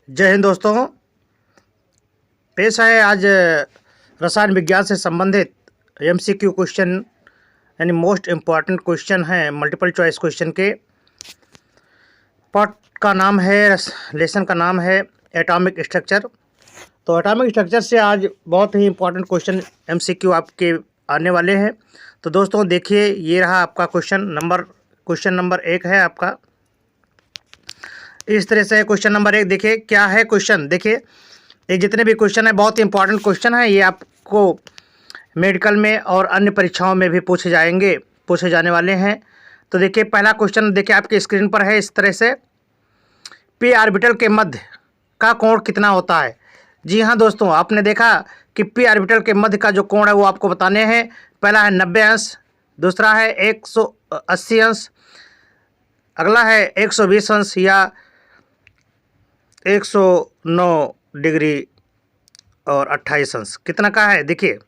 जय हिंद दोस्तों। पेश है आज रसायन विज्ञान से संबंधित एमसीक्यू क्वेश्चन, यानी मोस्ट इम्पॉर्टेंट क्वेश्चन है मल्टीपल चॉइस क्वेश्चन के। पार्ट का नाम है, लेसन का नाम है एटॉमिक स्ट्रक्चर। तो एटॉमिक स्ट्रक्चर से आज बहुत ही इम्पॉर्टेंट क्वेश्चन एमसीक्यू आपके आने वाले हैं। तो दोस्तों देखिए, ये रहा आपका क्वेश्चन नंबर 1 है आपका। इस तरह से क्वेश्चन नंबर 1 देखिए क्या है क्वेश्चन। देखिए, ये जितने भी क्वेश्चन है बहुत ही इंपॉर्टेंट क्वेश्चन है। ये आपको मेडिकल में और अन्य परीक्षाओं में भी पूछे जाने वाले हैं। तो देखिए पहला क्वेश्चन देखिए आपकी स्क्रीन पर है। इस तरह से पी ऑर्बिटल के मध्य का कोण कितना होता है। जी हाँ दोस्तों, आपने देखा कि पी ऑर्बिटल के मध्य का जो कोण है वो आपको बताने हैं। पहला है 90 अंश, दूसरा है 180 अंश, अगला है 120 अंश या 109 डिग्री और 28 अंश। कितना का है देखिए,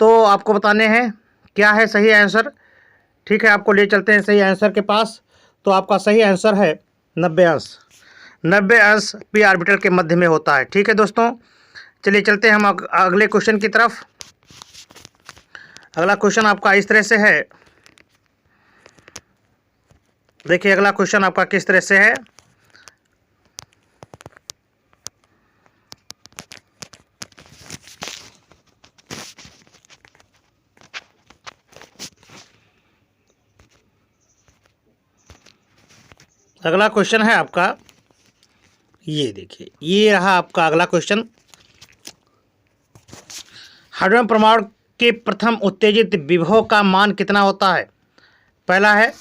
तो आपको बताने हैं क्या है सही आंसर। ठीक है, आपको ले चलते हैं सही आंसर के पास। तो आपका सही आंसर है 90 अंश। 90 अंश पी ऑर्बिटल के मध्य में होता है। ठीक है दोस्तों, चलिए चलते हैं हम अगले क्वेश्चन की तरफ। अगला क्वेश्चन आपका इस तरह से है। देखिए अगला क्वेश्चन आपका किस तरह से है। अगला क्वेश्चन है आपका, ये देखिए, ये रहा आपका अगला क्वेश्चन। हाइड्रोजन परमाणु के प्रथम उत्तेजित विभव का मान कितना होता है। पहला है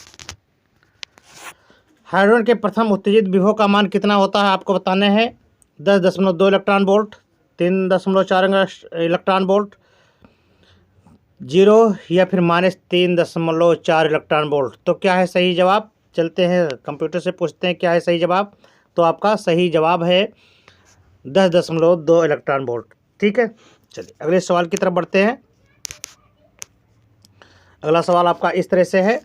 हाइड्रोजन के प्रथम उत्तेजित विभव का मान कितना होता है, आपको बताने हैं 10.2 इलेक्ट्रॉन वोल्ट, 3.4 इलेक्ट्रॉन वोल्ट, 0 या फिर -3.4 इलेक्ट्रॉन वोल्ट। तो क्या है सही जवाब। चलते हैं कंप्यूटर से पूछते हैं क्या है सही जवाब। तो आपका सही जवाब है 10.2 इलेक्ट्रॉन वोल्ट। ठीक है, चलिए अगले सवाल की तरफ बढ़ते हैं। अगला सवाल आपका इस तरह से है।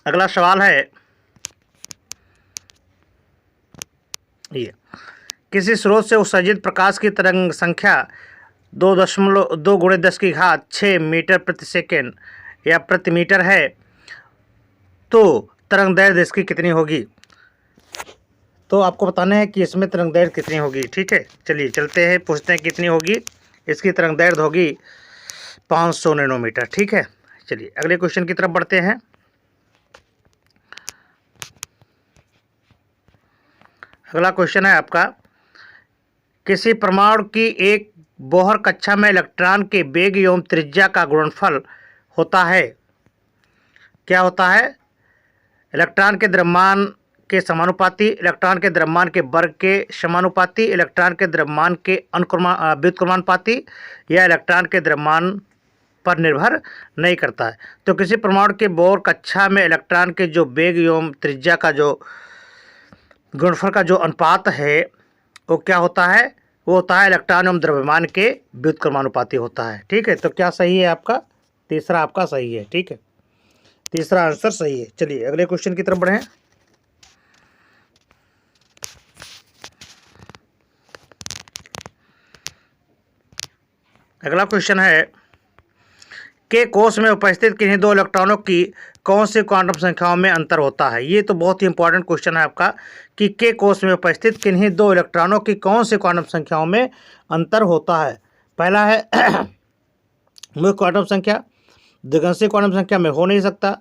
अगला सवाल है ये, किसी स्रोत से उत्सर्जित प्रकाश की तरंग संख्या 2.2 × 10⁶ मीटर प्रति सेकेंड या प्रति मीटर है, तो तरंग दैर्ध्य इसकी कितनी होगी। तो आपको बताना है कि इसमें तरंग दैर्ध्य कितनी होगी। ठीक है, चलिए चलते हैं पूछते हैं कितनी होगी। इसकी तरंग दैर्ध्य होगी 500 नैनोमीटर। ठीक है, चलिए अगले क्वेश्चन की तरफ बढ़ते हैं। अगला क्वेश्चन है आपका, किसी परमाणु की एक बोहर कक्षा में इलेक्ट्रॉन के वेग एवं त्रिज्या का गुणनफल होता है। क्या होता है। इलेक्ट्रॉन के द्रव्यमान के समानुपाती, इलेक्ट्रॉन के द्रव्यमान के वर्ग के समानुपाती, इलेक्ट्रॉन के द्रव्यमान के व्युत्क्रमानुपाती या इलेक्ट्रॉन के द्रव्यमान पर निर्भर नहीं करता है। तो किसी परमाणु के बोहर कक्षा में इलेक्ट्रॉन के जो वेग एवं त्रिज्या का जो गुणनफल का जो अनुपात है वो क्या होता है, वो होता है इलेक्ट्रॉन एवं द्रव्यमान के व्युत्क्रमानुपाती होता है। ठीक है, तो क्या सही है आपका, तीसरा आपका सही है। ठीक है, तीसरा आंसर सही है। चलिए अगले क्वेश्चन की तरफ बढ़ें। अगला क्वेश्चन है, के कोष में उपस्थित किन्हीं दो इलेक्ट्रॉनों की कौन सी क्वांटम संख्याओं में अंतर होता है। ये तो बहुत ही इंपॉर्टेंट क्वेश्चन है आपका कि के कोष में उपस्थित किन्हीं दो इलेक्ट्रॉनों की कौन सी क्वांटम संख्याओं में अंतर होता है। पहला है मुख्य क्वांटम संख्या, द्विगंशीय क्वांटम संख्या में हो नहीं सकता,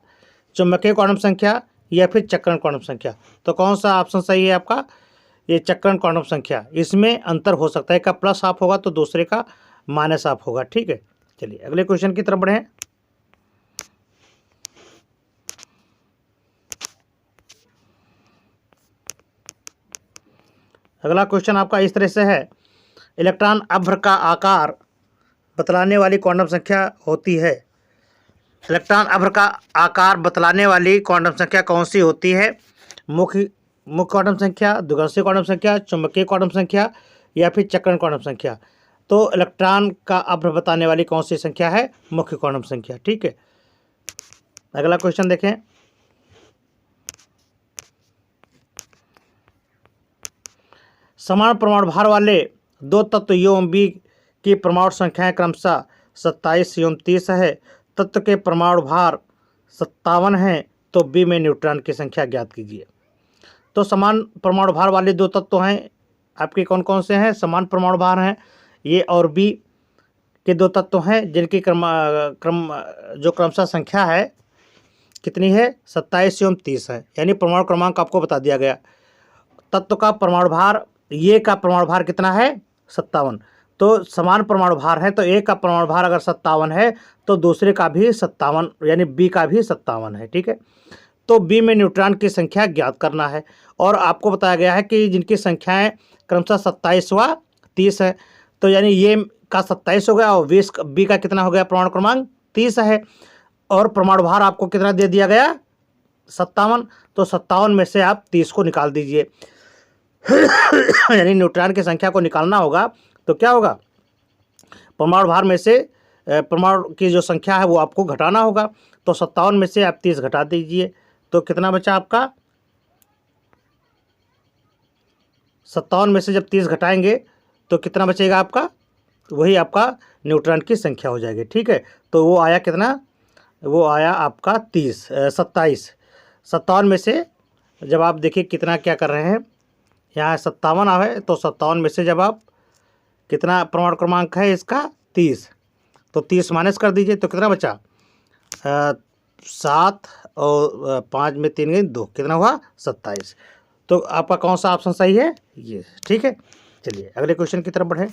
चुंबकीय क्वांटम संख्या या फिर चक्रण क्वांटम संख्या। तो कौन सा ऑप्शन सही है आपका, ये चक्रण क्वांटम संख्या। इसमें अंतर हो सकता है, एक का प्लस हाफ होगा तो दूसरे का माइनस हाफ होगा। ठीक है, चलिए अगले क्वेश्चन की तरफ बढ़ें। अगला क्वेश्चन आपका इस तरह से है, इलेक्ट्रॉन अभ्र का आकार बतलाने वाली क्वांटम संख्या होती है। इलेक्ट्रॉन अभ्र का आकार बतलाने वाली क्वांटम संख्या कौन सी होती है। मुख्य क्वांटम संख्या, द्विगंशीय क्वांटम संख्या, चुंबकीय क्वांटम संख्या या फिर चक्रण क्वांटम संख्या। तो इलेक्ट्रॉन का अभ्र बताने वाली कौन सी संख्या है? मुख्य क्वांटम संख्या। ठीक है, अगला क्वेश्चन देखें। समान परमाणु भार वाले दो तत्व U एवं B की परमाणु संख्याएं क्रमशः 27 एवं 30 है। तत्व के परमाणु भार 57 है, तो B में न्यूट्रॉन की संख्या ज्ञात कीजिए। तो समान परमाणु भार वाले दो तत्व हैं आपके, कौन कौन से हैं? समान परमाणु भार हैं ये और B के दो तत्व हैं जिनकी जो क्रमशः संख्या है कितनी है? 27 एवं 30 है। यानी परमाणु क्रमांक आपको बता दिया गया। तत्व का परमाणु भार, ये का परमाणु भार कितना है? 57। तो समान परमाणु भार है, तो एक का परमाणु भार अगर 57 है तो दूसरे का भी 57, यानी B का भी 57 है। ठीक है, तो B में न्यूट्रॉन की संख्या ज्ञात करना है। और आपको बताया गया है कि जिनकी संख्याएं क्रमशः 27 व 30 है, तो यानी ये का 27 हो गया और B का कितना हो गया? परमाणु क्रमांक 30 है। और परमाणु भार आपको कितना दे दिया गया? 57। तो 57 में से आप 30 को निकाल दीजिए। यानी न्यूट्रॉन की संख्या को निकालना होगा, तो क्या होगा? परमाणु भार में से परमाणु की जो संख्या है वो आपको घटाना होगा। तो 57 में से आप 30 घटा दीजिए, तो कितना बचा आपका? 57 में से जब 30 घटाएंगे तो कितना बचेगा आपका? वही आपका न्यूट्रॉन की संख्या हो जाएगी। ठीक है, तो वो आया कितना? वो आया आपका 27। 57 में से जब आप देखिए कितना क्या कर रहे हैं, यहाँ 57 आए, तो 57 में से जब आप कितना परमाणु क्रमांक है इसका? 30, तो 30 माइनस कर दीजिए, तो कितना बचा? 7 और 5 में 3 गई 2, कितना हुआ? 27। तो आपका कौन सा ऑप्शन सही है? ये। ठीक है, चलिए अगले क्वेश्चन की तरफ बढ़ें।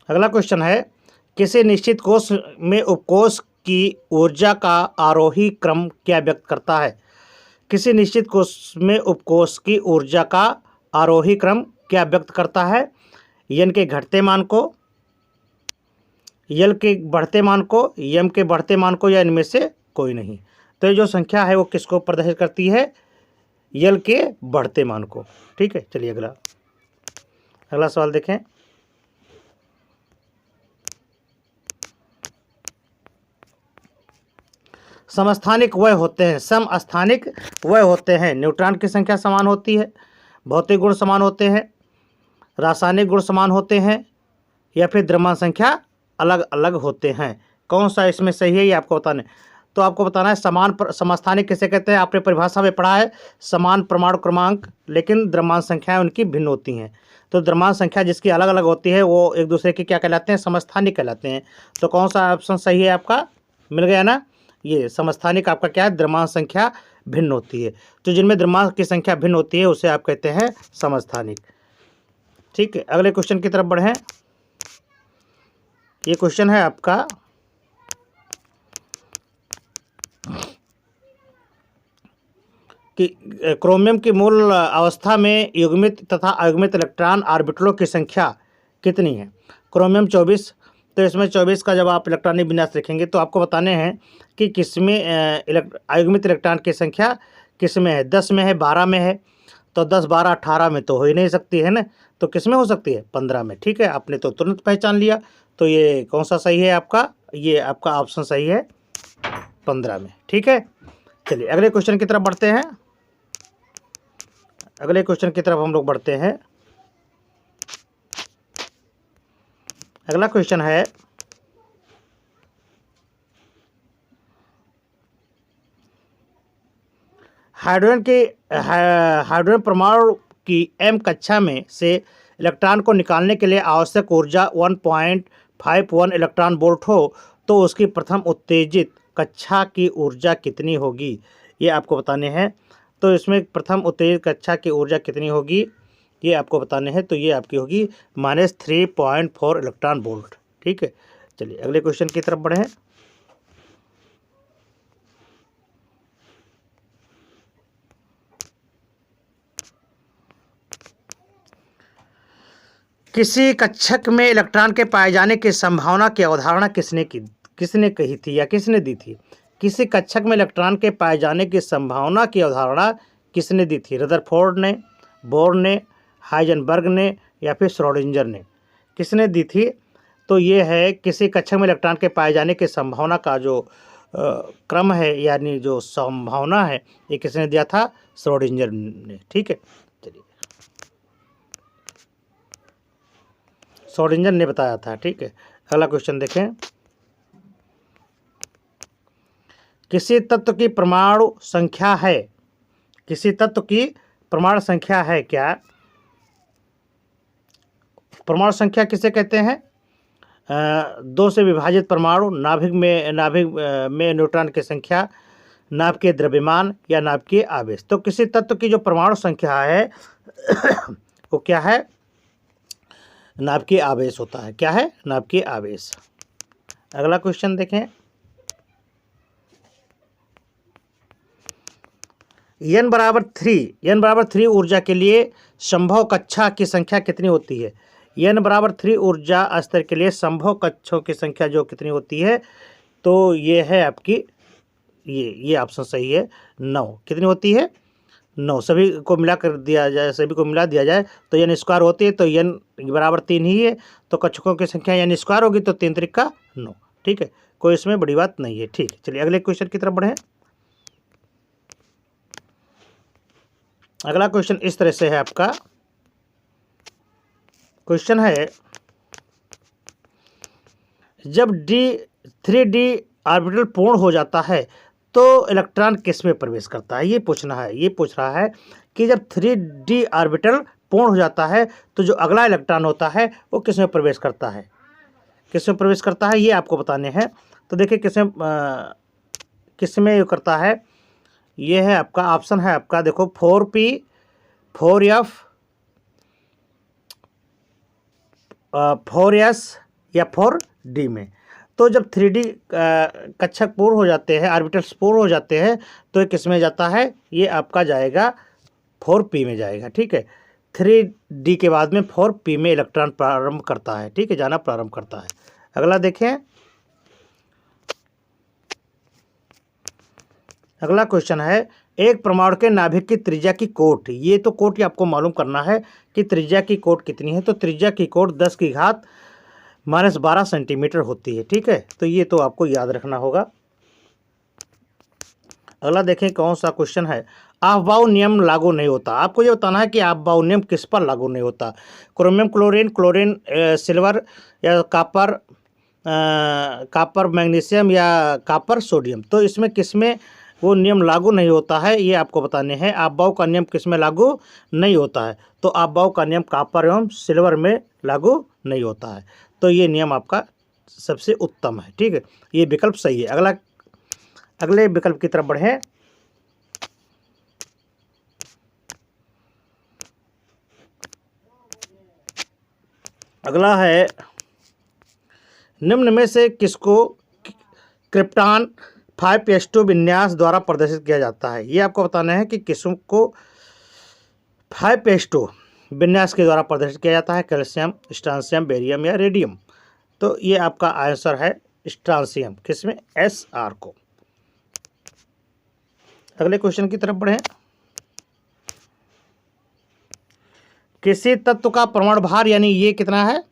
अगला क्वेश्चन है, किसी निश्चित कोश में उपकोश की ऊर्जा का आरोही क्रम क्या व्यक्त करता है? किसी निश्चित कोश में उपकोश की ऊर्जा का आरोही क्रम क्या व्यक्त करता है? n के घटते मान को, l के बढ़ते मान को, m के बढ़ते मान को, या इनमें से कोई नहीं। तो ये जो संख्या है वो किसको प्रदर्शित करती है? l के बढ़ते मान को। ठीक है, चलिए अगला सवाल देखें। समस्थानिक वय होते हैं, समस्थानिक वय होते हैं। न्यूट्रॉन की संख्या समान होती है, भौतिक गुण समान होते हैं, रासायनिक गुण समान होते हैं, या फिर द्रव्यमान संख्या अलग अलग होते हैं। कौन सा इसमें सही है ये आपको बताना है। तो आपको बताना है समस्थानिक किसे कहते हैं? आपने परिभाषा में पढ़ा है, समान परमाणु क्रमांक लेकिन द्रव्यमान संख्याएं उनकी भिन्न होती हैं। तो द्रव्यमान संख्या जिसकी अलग अलग होती है वो एक दूसरे की क्या कहलाते हैं? समस्थानिक कहलाते हैं। तो कौन सा ऑप्शन सही है आपका? मिल गया ना, ये समस्थानिक आपका क्या है? द्रव्यमान संख्या भिन्न होती है। तो जिनमें द्रव्यमान की संख्या भिन्न होती है उसे आप कहते हैं समस्थानिक। ठीक है, अगले क्वेश्चन की तरफ बढ़ें। ये क्वेश्चन है आपका, कि क्रोमियम की मूल अवस्था में युग्मित तथा अयुग्मित इलेक्ट्रॉन ऑर्बिटलों की संख्या कितनी है? क्रोमियम 24। तो इसमें 24 का जब आप इलेक्ट्रॉनिक विन्यास लिखेंगे तो आपको बताने हैं कि किसमें अयुग्मित इलेक्ट्रॉन की संख्या किसमें है? 10 में है, 12 में है। तो 10, 12, 18 में तो हो ही नहीं सकती है ना, तो किस में हो सकती है? 15 में। ठीक है, आपने तो तुरंत पहचान लिया। तो ये कौन सा सही है आपका? ये आपका ऑप्शन सही है 15 में। ठीक है, चलिए अगले क्वेश्चन की तरफ बढ़ते हैं। अगले क्वेश्चन की तरफ हम लोग बढ़ते हैं। अगला क्वेश्चन है, हाइड्रोजन परमाणु की m कक्षा में से इलेक्ट्रॉन को निकालने के लिए आवश्यक ऊर्जा 1.51 इलेक्ट्रॉन वोल्ट हो तो उसकी प्रथम उत्तेजित कक्षा की ऊर्जा कितनी होगी? ये आपको बताने हैं। तो इसमें प्रथम उत्तेजित कक्षा की ऊर्जा कितनी होगी ये आपको बताने हैं। तो ये आपकी होगी -3.4 इलेक्ट्रॉन वोल्ट। ठीक है, चलिए अगले क्वेश्चन की तरफ बढ़ें। किसी कक्षक में इलेक्ट्रॉन के पाए जाने की संभावना की अवधारणा किसने किसने कही थी या किसने दी थी? किसी कक्षक में इलेक्ट्रॉन के पाए जाने की संभावना की अवधारणा किसने दी थी? रदरफोर्ड ने, बोर ने, हाइजेनबर्ग ने या फिर श्रोडिंगर ने? किसने दी थी? तो ये है किसी कक्षक में इलेक्ट्रॉन के पाए जाने की संभावना का जो क्रम है यानी जो संभावना है, ये किसने दिया था? श्रोडिंगर ने। ठीक है, चलिए, श्रोडिंगर ने बताया था। ठीक है, अगला क्वेश्चन देखें। किसी तत्व की परमाणु संख्या है, किसी तत्व की परमाणु संख्या है क्या? परमाणु संख्या किसे कहते हैं? दो से विभाजित परमाणु, नाभिक में न्यूट्रॉन की संख्या, नाभ के द्रव्यमान या नाभ के आवेश। तो किसी तत्व की जो परमाणु संख्या है वो क्या है? नाभ के आवेश होता है। क्या है? नाभ के आवेश। अगला क्वेश्चन देखें। n बराबर 3 ऊर्जा के लिए संभव कक्षा की संख्या कितनी होती है? n बराबर 3 ऊर्जा स्तर के लिए संभव कक्षों की संख्या जो कितनी होती है? तो ये है आपकी ये ऑप्शन सही है, 9। कितनी होती है? 9। सभी को मिला कर दिया जाए, सभी को मिला दिया जाए तो n स्क्वायर होती है, तो n बराबर 3 ही है, तो कक्षकों की संख्या n स्क्वायर होगी, तो 3 त्रिका 9। ठीक है, कोई इसमें बड़ी बात नहीं है। ठीक है, चलिए अगले क्वेश्चन की तरफ बढ़ें। अगला क्वेश्चन इस तरह से है आपका। क्वेश्चन है, जब 3D ऑर्बिटल पूर्ण हो जाता है तो इलेक्ट्रॉन किस में प्रवेश करता है? ये पूछना है। ये पूछ रहा है कि जब 3D ऑर्बिटल पूर्ण हो जाता है तो जो अगला इलेक्ट्रॉन होता है वो किस में प्रवेश करता है? किस में प्रवेश करता है ये आपको बताने हैं। तो देखिए किस में करता है। ये है आपका ऑप्शन है आपका, देखो 4p, 4f, 4s या 4d में। तो जब 3D कक्षक पूर्ण हो जाते हैं, ऑर्बिटल्स पूर्ण हो जाते हैं, तो ये किस में जाता है? ये आपका जाएगा 4p में जाएगा। ठीक है, 3D के बाद में 4p में इलेक्ट्रॉन प्रारंभ करता है। ठीक है, जाना प्रारंभ करता है। अगला देखें। अगला क्वेश्चन है, एक परमाणु के नाभिक की त्रिज्या की कोट। ये तो कोट ही आपको मालूम करना है कि त्रिज्या की कोट कितनी है। तो त्रिज्या की कोट 10⁻12 सेंटीमीटर होती है। ठीक है, तो ये तो आपको याद रखना होगा। अगला देखें कौन सा क्वेश्चन है। ऑफ-बाउ नियम लागू नहीं होता। आपको ये बताना है कि ऑफ-बाउ नियम किस पर लागू नहीं होता? क्रोमियम क्लोरीन, सिल्वर या कॉपर मैग्नीशियम या कॉपर सोडियम। तो इसमें किसमें वो नियम लागू नहीं होता है, ये आपको बताने हैं। ऑफ-बाउ का नियम किस में लागू नहीं होता है? तो ऑफ-बाउ का नियम कॉपर एवं सिल्वर में लागू नहीं होता है। तो ये नियम आपका सबसे उत्तम है। ठीक है, ये विकल्प सही है। अगले विकल्प की तरफ बढ़ें। अगला है, निम्न में से किसको क्रिप्टॉन 5s2 विन्यास द्वारा प्रदर्शित किया जाता है? ये आपको बताना है कि किसको 5s2 विन्यास के द्वारा प्रदर्शित किया जाता है। कैल्शियम, स्ट्रांसियम, बेरियम या रेडियम। तो ये आपका आंसर है स्ट्रांसियम। किसमें? SR को। अगले क्वेश्चन की तरफ बढ़ें। किसी तत्व का परमाणु भार यानी ये कितना है?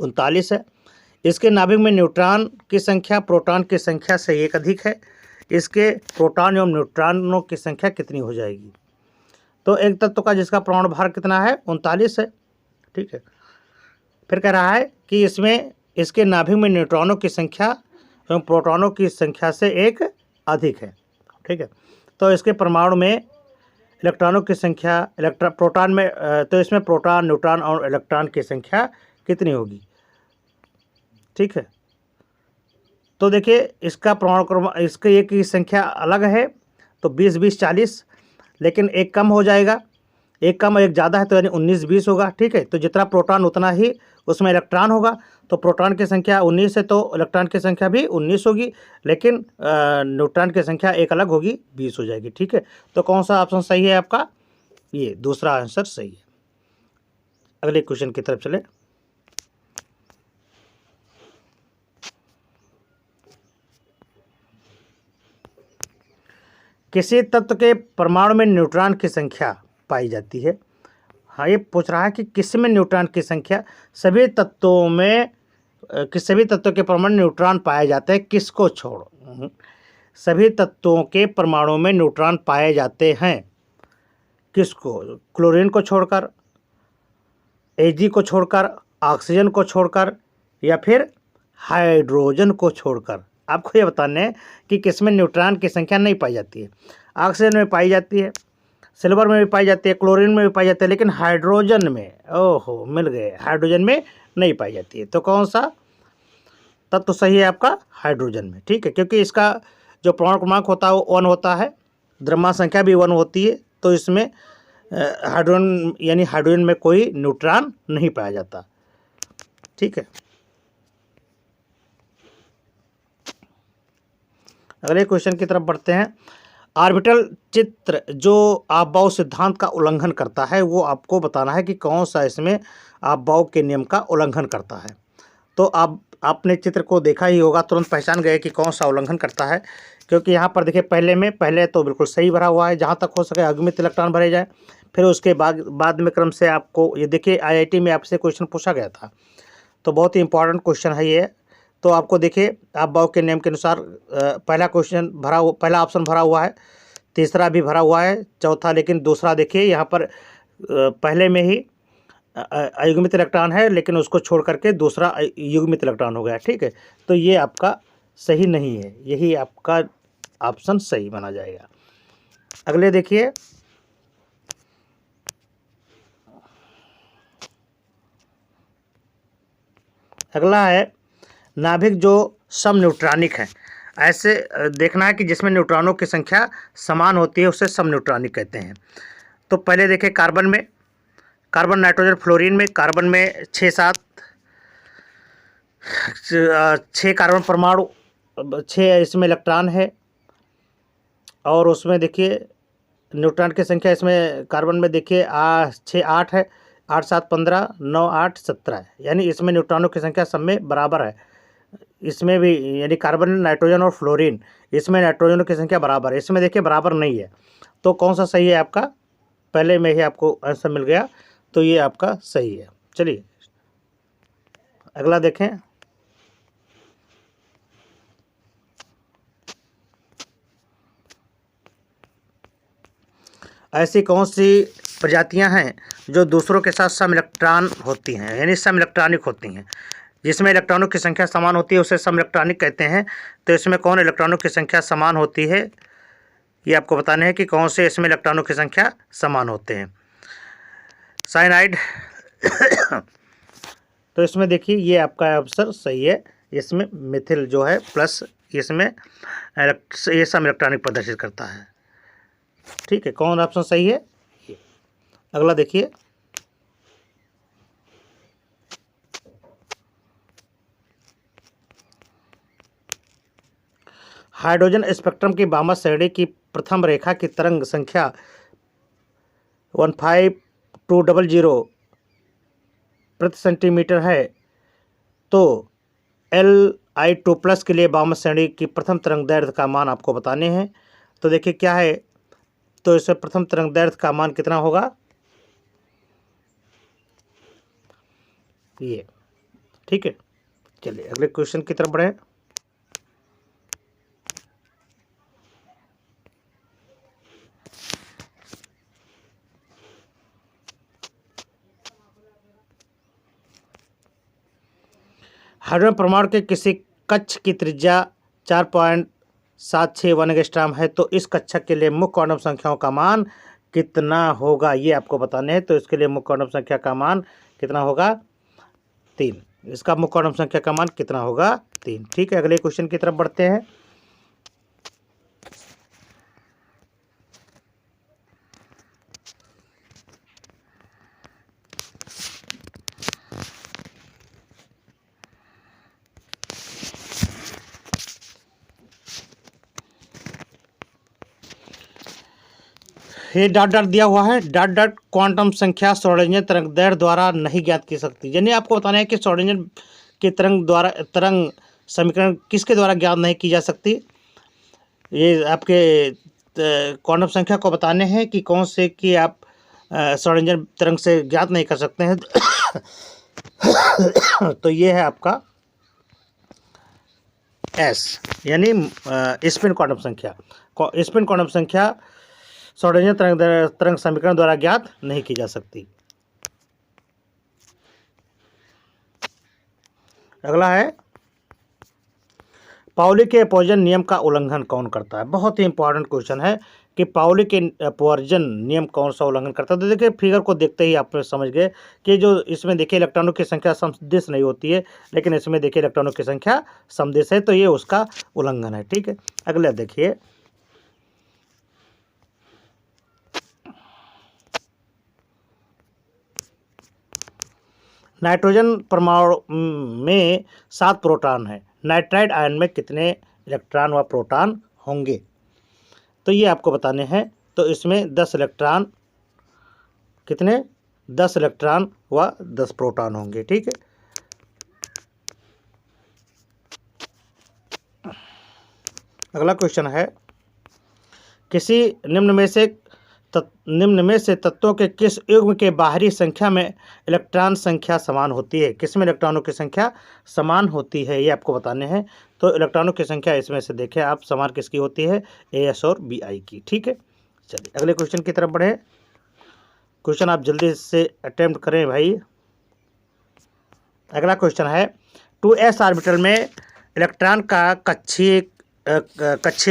39 है। इसके नाभिक में न्यूट्रॉन की संख्या प्रोटॉन की संख्या से 1 अधिक है। इसके प्रोटॉन एवं न्यूट्रॉनों की संख्या कितनी हो जाएगी? तो एक तत्व का जिसका परमाणु भार कितना है? 39 है। ठीक है, फिर कह रहा है कि इसके नाभिक में न्यूट्रॉनों की संख्या एवं प्रोटॉनों की संख्या से 1 अधिक है। ठीक है, तो इसके परमाणु में इलेक्ट्रॉनों की संख्या प्रोटॉन में तो इसमें प्रोटॉन, न्यूट्रॉन और इलेक्ट्रॉन की संख्या कितनी होगी? ठीक है, तो देखिए इसका परमाणु क्रम, इसके एक की संख्या अलग है तो 20-20-40, लेकिन एक कम हो जाएगा। एक कम और एक ज़्यादा है तो यानी 19-20 होगा। ठीक है, तो जितना प्रोटॉन उतना ही उसमें इलेक्ट्रॉन होगा। तो प्रोटॉन की संख्या 19 है तो इलेक्ट्रॉन की संख्या भी 19 होगी, लेकिन न्यूट्रॉन की संख्या एक अलग होगी, 20 हो जाएगी। ठीक है, तो कौन सा ऑप्शन सही है आपका? ये दूसरा आंसर सही है। अगले क्वेश्चन की तरफ चले। किसी तत्व के परमाणु में न्यूट्रॉन की संख्या पाई जाती है। हाँ, ये पूछ रहा है कि किस में न्यूट्रॉन की संख्या, सभी तत्वों में कि सभी तत्वों के परमाणु न्यूट्रॉन पाए जाते हैं, किसको छोड़? सभी तत्वों के परमाणु में न्यूट्रॉन पाए जाते हैं, किसको? क्लोरीन को छोड़कर, Ag को छोड़कर, ऑक्सीजन को छोड़कर, या फिर हाइड्रोजन को छोड़कर। आपको ये बताना है कि किसमें न्यूट्रॉन की संख्या नहीं पाई जाती है। ऑक्सीजन में पाई जाती है, सिल्वर में भी पाई जाती है, क्लोरीन में भी पाई जाती है, लेकिन हाइड्रोजन में, ओहो मिल गए, हाइड्रोजन में नहीं पाई जाती है। तो कौन सा तत्व सही है आपका? हाइड्रोजन में। ठीक है, क्योंकि इसका जो परमाणु क्रमांक होता है वो 1 होता है, द्रव्यमान संख्या भी 1 होती है, तो इसमें हाइड्रोजन यानी हाइड्रोजन में कोई न्यूट्रॉन नहीं पाया जाता। ठीक है, अगले क्वेश्चन की तरफ बढ़ते हैं। ऑर्बिटल चित्र जो आपबाउ सिद्धांत का उल्लंघन करता है, वो आपको बताना है कि कौन सा इसमें आपबाउ के नियम का उल्लंघन करता है। तो आपने चित्र को देखा ही होगा, तुरंत पहचान गए कि कौन सा उल्लंघन करता है, क्योंकि यहाँ पर देखिए पहले तो बिल्कुल सही भरा हुआ है, जहाँ तक हो सके अगमित इलेक्ट्रॉन भरे जाए। फिर उसके बाद में क्रम से आपको ये देखिए IIT में आपसे क्वेश्चन पूछा गया था, तो बहुत ही इंपॉर्टेंट क्वेश्चन है ये। तो आपको देखिए आपबाउ के नियम के अनुसार पहला ऑप्शन भरा हुआ है, तीसरा भी भरा हुआ है, चौथा, लेकिन दूसरा देखिए यहाँ पर पहले में ही अयुग्मित इलेक्ट्रॉन है, लेकिन उसको छोड़ करके दूसरा युग्मित इलेक्ट्रॉन हो गया। ठीक है, तो ये आपका सही नहीं है, यही आपका ऑप्शन सही माना जाएगा। अगले देखिए, अगला है नाभिक जो सम न्यूट्रॉनिक है। ऐसे देखना है कि जिसमें न्यूट्रॉनों की संख्या समान होती है उसे सम न्यूट्रॉनिक कहते हैं। तो पहले देखिए कार्बन में, कार्बन, नाइट्रोजन, फ्लोरीन में, कार्बन में 6 कार्बन परमाणु, 6 इसमें इलेक्ट्रॉन है, और उसमें देखिए न्यूट्रॉन की संख्या इसमें कार्बन में देखिए 6 8 है, 8 7 15, 9 8 17 है, यानी इसमें न्यूट्रॉनों की संख्या सब में बराबर है। इसमें भी यानी कार्बन, नाइट्रोजन और फ्लोरीन, इसमें नाइट्रोजनों की संख्या बराबर है, इसमें देखिए बराबर नहीं है। तो कौन सा सही है आपका? पहले में ही आपको आंसर मिल गया, तो ये आपका सही है। चलिए अगला देखें। ऐसी कौन सी प्रजातियां हैं जो दूसरों के साथ सम इलेक्ट्रॉन होती हैं, यानी सम इलेक्ट्रॉनिक होती हैं, जिसमें इलेक्ट्रॉनों की संख्या समान होती है उसे सम इलेक्ट्रॉनिक कहते हैं। तो इसमें कौन इलेक्ट्रॉनों की संख्या समान होती है, ये आपको बताने हैं कि कौन से इसमें इलेक्ट्रॉनों की संख्या समान होते हैं। साइनाइड तो इसमें देखिए ये आपका आंसर सही है, इसमें मिथिल जो है प्लस, इसमें ये सम इलेक्ट्रॉनिक प्रदर्शित करता है। ठीक है, कौन ऑप्शन सही है? अगला देखिए, हाइड्रोजन स्पेक्ट्रम की बामा श्रेणी की प्रथम रेखा की तरंग संख्या 15200 प्रति सेंटीमीटर है। तो Li2+ के लिए बामा श्रेणी की प्रथम तरंग दैर्ध्य का मान आपको बताने हैं। तो देखिए क्या है, तो इसमें प्रथम तरंग दैर्ध्य का मान कितना होगा, ये। ठीक है, चलिए अगले क्वेश्चन की तरफ बढ़े। हाइड्रोजन परमाणु के किसी कक्ष की त्रिज्या 4.76 एंगस्ट्रॉम है, तो इस कक्षक के लिए मुख्य क्वांटम संख्याओं का मान कितना होगा, ये आपको बताने हैं। तो इसके लिए मुख्य क्वांटम संख्या का मान कितना होगा? 3। इसका मुख्य क्वांटम संख्या का मान कितना होगा? 3। ठीक है, अगले क्वेश्चन की तरफ बढ़ते हैं। ये डॉट डॉट दिया हुआ है, डॉट डॉट क्वांटम संख्या श्रोडिंगर तरंग दैर्ध्य द्वारा नहीं ज्ञात की सकती। यानी आपको बताना है कि श्रोडिंगर की तरंग समीकरण किसके द्वारा ज्ञात नहीं की जा सकती। ये आपके क्वांटम संख्या को बताने हैं कि कौन से कि आप श्रोडिंगर तरंग से ज्ञात नहीं कर सकते हैं। तो ये है आपका एस, यानी स्पिन क्वांटम संख्या। स्पिन क्वांटम संख्या श्रोडिंगर तरंग समीकरण द्वारा ज्ञात नहीं की जा सकती। अगला है पाउली के अपवर्जन नियम का उल्लंघन कौन करता है। बहुत ही इंपॉर्टेंट क्वेश्चन है कि पाउली के अपवर्जन नियम कौन सा उल्लंघन करता है। तो देखिए फिगर को देखते ही आप समझ गए कि जो इसमें देखिए इलेक्ट्रॉनों की संख्या समदिश नहीं होती है, लेकिन इसमें देखिए इलेक्ट्रॉनों की संख्या समदिश है, तो ये उसका उल्लंघन है। ठीक है, अगले देखिए नाइट्रोजन परमाणु में 7 प्रोटॉन है, नाइट्राइड आयन में कितने इलेक्ट्रॉन व प्रोटॉन होंगे। तो ये आपको बताने हैं। तो इसमें 10 इलेक्ट्रॉन, कितने 10 इलेक्ट्रॉन व 10 प्रोटॉन होंगे। ठीक है, अगला क्वेश्चन है किसी निम्न में से तत्वों के किस युग्म के बाहरी संख्या में इलेक्ट्रॉन संख्या समान होती है। किसमें इलेक्ट्रॉनों की संख्या समान होती है, ये आपको बताने हैं। तो इलेक्ट्रॉनों की संख्या इसमें से देखें आप, समान किसकी होती है, AS और BI की। ठीक है, चलिए अगले क्वेश्चन की तरफ बढ़े। क्वेश्चन आप जल्दी से अटेम्प्ट करें भाई। अगला क्वेश्चन है 2s ऑर्बिटल में इलेक्ट्रॉन का कक्षीय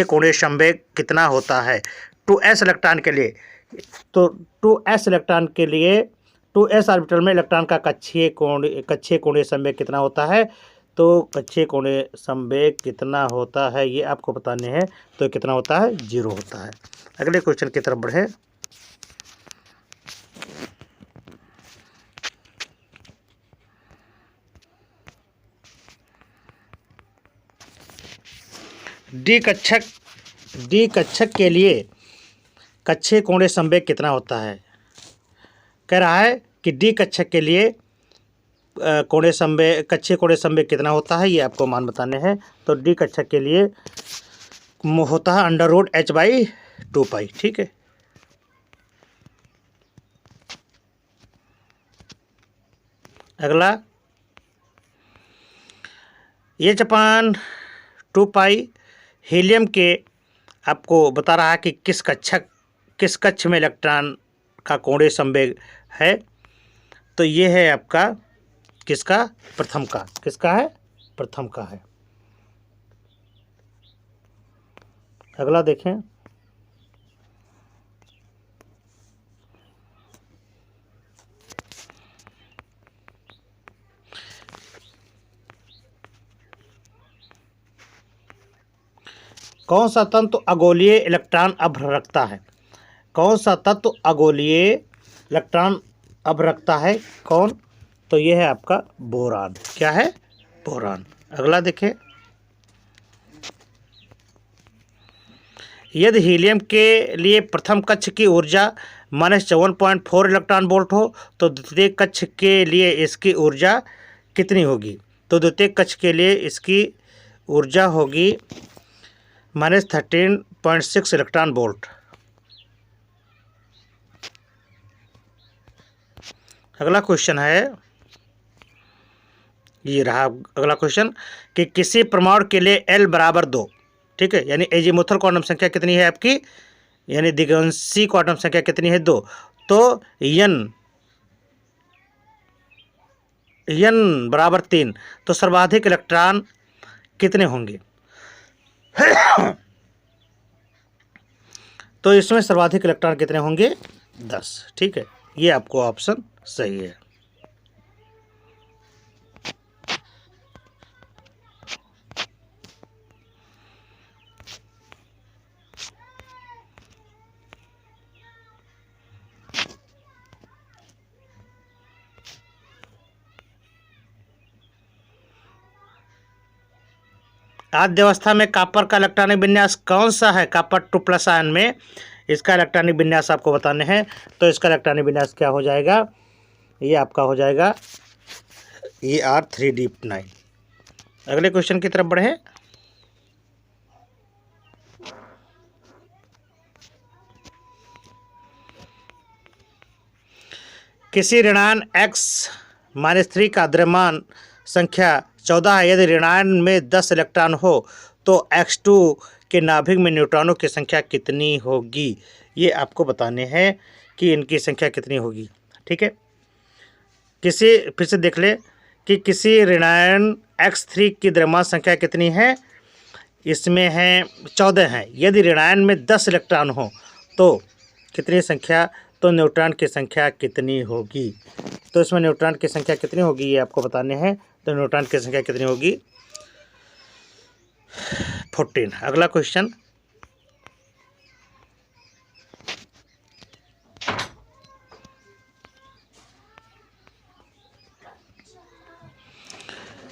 कोणीय संवेग कितना होता है। 2s इलेक्ट्रॉन के लिए, तो 2s इलेक्ट्रॉन के लिए 2s ऑर्बिटल में इलेक्ट्रॉन का कक्षीय कोणीय संवेग कितना होता है। तो कक्षीय कोणीय संवेग कितना होता है ये आपको बताने हैं। तो कितना होता है, 0 होता है। अगले क्वेश्चन की तरफ बढ़े। डी कक्षक के लिए कक्षीय कोणीय संवेग कितना होता है। कह रहा है कि डी कक्षक के लिए कक्षीय कोणीय संवेग कितना होता है, ये आपको मान बताने हैं। तो डी कक्षक के लिए होता है √h/2π। ठीक है, अगला H/2π हीलियम के आपको बता रहा है कि किस कक्ष में इलेक्ट्रॉन का कोणीय संवेग है। तो ये है आपका किसका, प्रथम का। किसका है, प्रथम का है। अगला देखें, कौन सा तत्व अगोलीय इलेक्ट्रॉन अभ्र रखता है। कौन सा तत्व अगोलीय इलेक्ट्रॉन अभ्र रखता है, कौन। तो ये है आपका बोरान। क्या है, बोरान। अगला देखें, यदि हीलियम के लिए प्रथम कक्ष की ऊर्जा -54.4 इलेक्ट्रॉन वोल्ट हो तो द्वितीय कक्ष के लिए इसकी ऊर्जा कितनी होगी। तो द्वितीय कक्ष के लिए इसकी ऊर्जा होगी -13.6 इलेक्ट्रॉन वोल्ट। अगला क्वेश्चन है, ये रहा अगला क्वेश्चन कि किसी परमाणु के लिए L = 2। ठीक है, यानी एजीमुथल क्वांटम संख्या कितनी है आपकी, यानी दिग्वंशी क्वांटम संख्या कितनी है, 2। तो n = 3, तो सर्वाधिक इलेक्ट्रॉन कितने होंगे। तो इसमें सर्वाधिक इलेक्ट्रॉन कितने होंगे, 10। ठीक है, ये आपको ऑप्शन सही है। आद्य अवस्था में कॉपर का इलेक्ट्रॉनिक विन्यास कौन सा है। कॉपर 2+ आयन में इसका इलेक्ट्रॉनिक विन्यास आपको बताने हैं। तो इसका इलेक्ट्रॉनिक विन्यास क्या हो जाएगा, ये आपका हो जाएगा Er3d9। अगले क्वेश्चन की तरफ बढ़े। किसी ऋणायन x-3 का द्रव्यमान संख्या 14 है। यदि ऋणायन में 10 इलेक्ट्रॉन हो तो x2 के नाभिक में न्यूट्रॉनों की संख्या कितनी होगी। ये आपको बताने हैं कि इनकी संख्या कितनी होगी। ठीक है, फिर से देख ले कि किसी ऋणायन x3 की द्रव्यमान संख्या कितनी है। इसमें है 14 है। यदि ऋणायन में 10 इलेक्ट्रॉन हो तो कितनी संख्या, तो न्यूट्रॉन की संख्या कितनी होगी। तो इसमें न्यूट्रॉन की संख्या कितनी होगी ये आपको बताने हैं। तो न्यूट्रॉन की संख्या कितनी होगी, 14। अगला क्वेश्चन,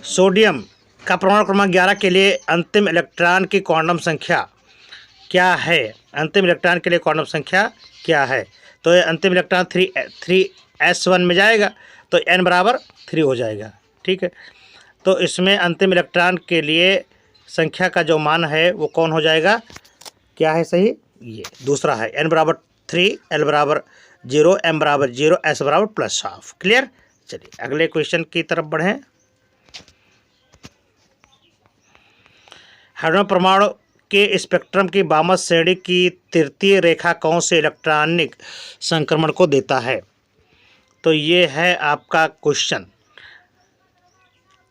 सोडियम का परमाणु क्रमांक 11 के लिए अंतिम इलेक्ट्रॉन की क्वांटम संख्या क्या है। अंतिम इलेक्ट्रॉन के लिए क्वांटम संख्या क्या है। तो ये अंतिम इलेक्ट्रॉन 3s1 में जाएगा तो n बराबर 3 हो जाएगा। ठीक है, तो इसमें अंतिम इलेक्ट्रॉन के लिए संख्या का जो मान है वो कौन हो जाएगा, क्या है सही, ये दूसरा है। n बराबर 3, l बराबर 0, m बराबर 0, s बराबर +12। क्लियर। चलिए अगले क्वेश्चन की तरफ बढ़ें। हाइड्रोजन परमाणु के स्पेक्ट्रम की वामत श्रेणी की तृतीय रेखा कौन से इलेक्ट्रॉनिक संक्रमण को देता है। तो ये है आपका क्वेश्चन।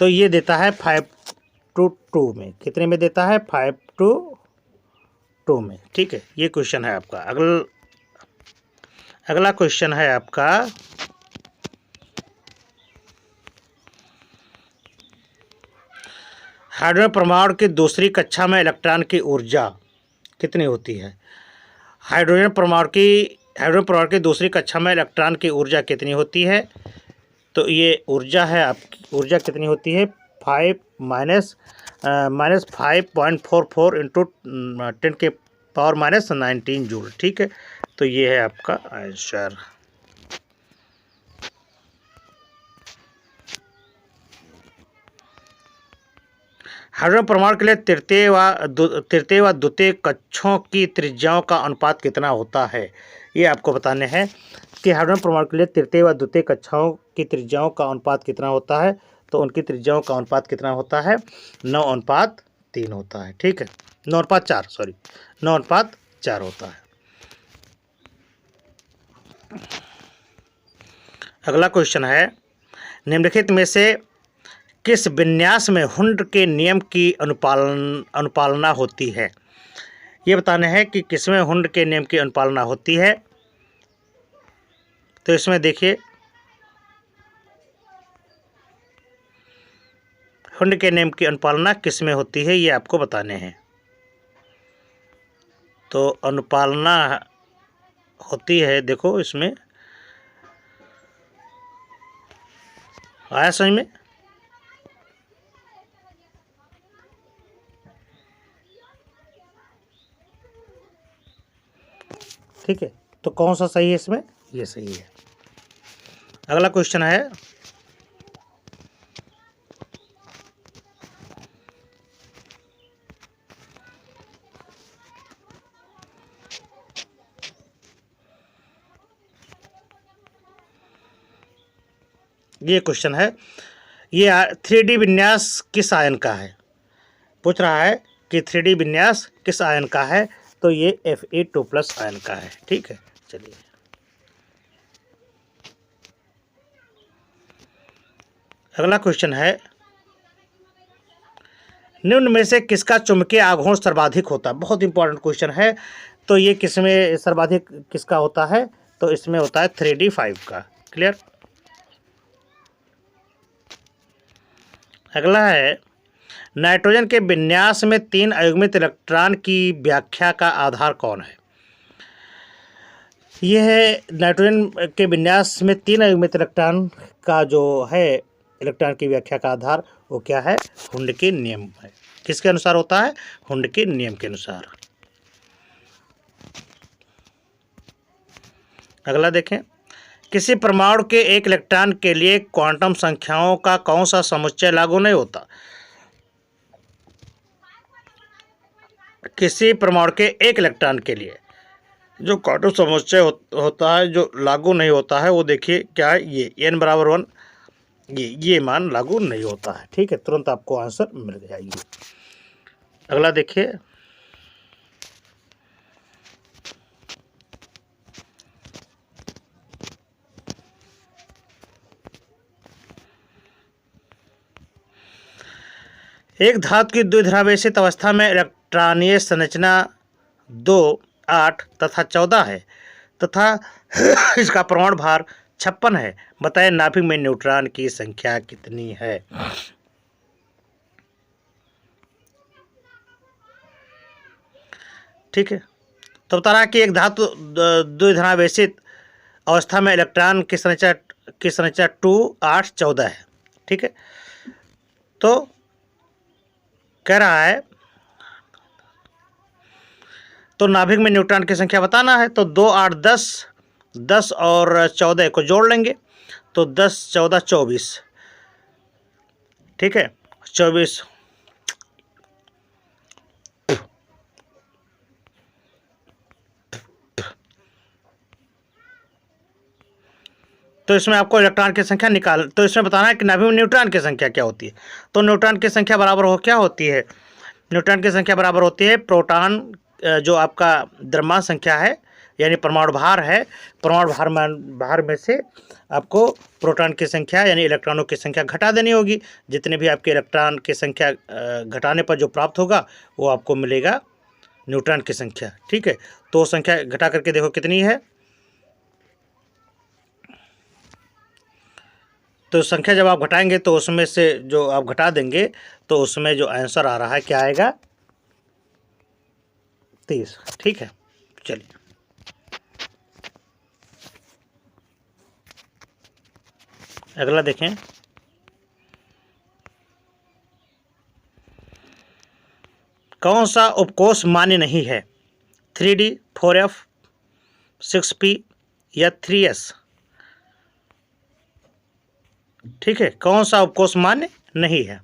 तो ये देता है 5-2 में। कितने में देता है, 5-2 में। ठीक है, ये क्वेश्चन है आपका। अगला क्वेश्चन है आपका, हाइड्रोजन परमाणु की दूसरी कक्षा में इलेक्ट्रॉन की ऊर्जा कितनी होती है। हाइड्रोजन परमाणु की दूसरी कक्षा में इलेक्ट्रॉन की ऊर्जा कितनी होती है। तो ये ऊर्जा है आपकी, ऊर्जा कितनी होती है, 5-5.44 इंटू 10⁻⁻19 जूल। ठीक है, तो ये है आपका आंसर। हाइड्रोजन परमाणु के लिए तृतीय व द्वितीय कक्षों की त्रिज्याओं का अनुपात कितना होता है। ये आपको बताने हैं कि हाइड्रोजन परमाणु के लिए तृतीय व द्वितीय कक्षाओं की त्रिज्याओं का अनुपात कितना होता है। तो उनकी त्रिज्याओं का अनुपात कितना होता है, 9:3 होता है। ठीक है, 9:4 होता है। अगला क्वेश्चन है, निम्नलिखित में से किस विन्यास में हुंड के नियम की अनुपालना होती है। ये बताने हैं कि किसमें हुंड के नियम की अनुपालना होती है। तो इसमें देखिए, हुंड के नियम की अनुपालना किसमें होती है ये आपको बताने हैं। तो अनुपालना होती है, देखो इसमें आया समझ में। ठीक है, तो कौन सा सही है इसमें, ये सही है। अगला क्वेश्चन है, ये क्वेश्चन है, ये 3D विन्यास किस आयन का है। पूछ रहा है कि 3D विन्यास किस आयन का है। तो ये Fe2+ आयन का है। ठीक है, चलिए अगला क्वेश्चन है, निम्न में से किसका चुंबकीय आघूर्ण सर्वाधिक होता है। बहुत इंपॉर्टेंट क्वेश्चन है। तो ये किसमें सर्वाधिक किसका होता है। तो इसमें होता है 3D5 का। क्लियर। अगला है, नाइट्रोजन के विन्यास में 3 अयुग्मित इलेक्ट्रॉन की व्याख्या का आधार कौन है। यह है नाइट्रोजन के विन्यास में 3 अयुग्मित इलेक्ट्रॉन का जो है इलेक्ट्रॉन की व्याख्या का आधार वो क्या है, हुंड के नियम है। किसके अनुसार होता है, हुंड के नियम के अनुसार। अगला देखें, किसी परमाणु के एक इलेक्ट्रॉन के लिए क्वांटम संख्याओं का कौन सा समुच्चय लागू नहीं होता। किसी परमाणु के एक इलेक्ट्रॉन के लिए जो क्वांटम समुच्चय होता है जो लागू नहीं होता है, वो देखिए क्या है, ये n बराबर 1, ये मान लागू नहीं होता है। ठीक है, तुरंत आपको आंसर मिल गया। ये अगला देखिए, एक धातु की द्विध्रुवावेशित अवस्था में इलेक्ट्रॉनीय संरचना 2, 8 तथा 14 है तथा इसका परमाणु भार 56 है। बताएं नाभिक में न्यूट्रॉन की संख्या कितनी है। ठीक है, तो बता रहा कि एक धातु द्विध्रुवावेशित अवस्था में इलेक्ट्रॉन की संरचना 2, 8, 14 है। ठीक है, तो कह रहा है तो नाभिक में न्यूट्रॉन की संख्या बताना है, तो 2, 8, 10, 10 और 14 को जोड़ लेंगे तो 10, 14, 24। ठीक है, 24। तो इसमें आपको इलेक्ट्रॉन की संख्या तो इसमें बताना है कि नाभिक में न्यूट्रॉन की संख्या क्या होती है। तो न्यूट्रॉन की संख्या बराबर क्या होती है, न्यूट्रॉन की संख्या बराबर होती है प्रोटॉन जो आपका द्रव्यमान संख्या है यानी परमाणु भार है, परमाणु भार में से आपको प्रोटॉन की संख्या यानी इलेक्ट्रॉनों की संख्या घटा देनी होगी। जितने भी आपके इलेक्ट्रॉन की संख्या घटाने पर जो प्राप्त होगा वो आपको मिलेगा न्यूट्रॉन की संख्या। ठीक है, तो संख्या घटा करके देखो कितनी है, तो संख्या जब आप घटाएंगे तो उसमें से जो आप घटा देंगे तो उसमें जो आंसर आ रहा है क्या आएगा, 30। ठीक है, चलिए अगला देखें। कौन सा उपकोष मान्य नहीं है, 3D, 4F, 6P या 3S। ठीक है, कौन सा उपकोष मान्य नहीं है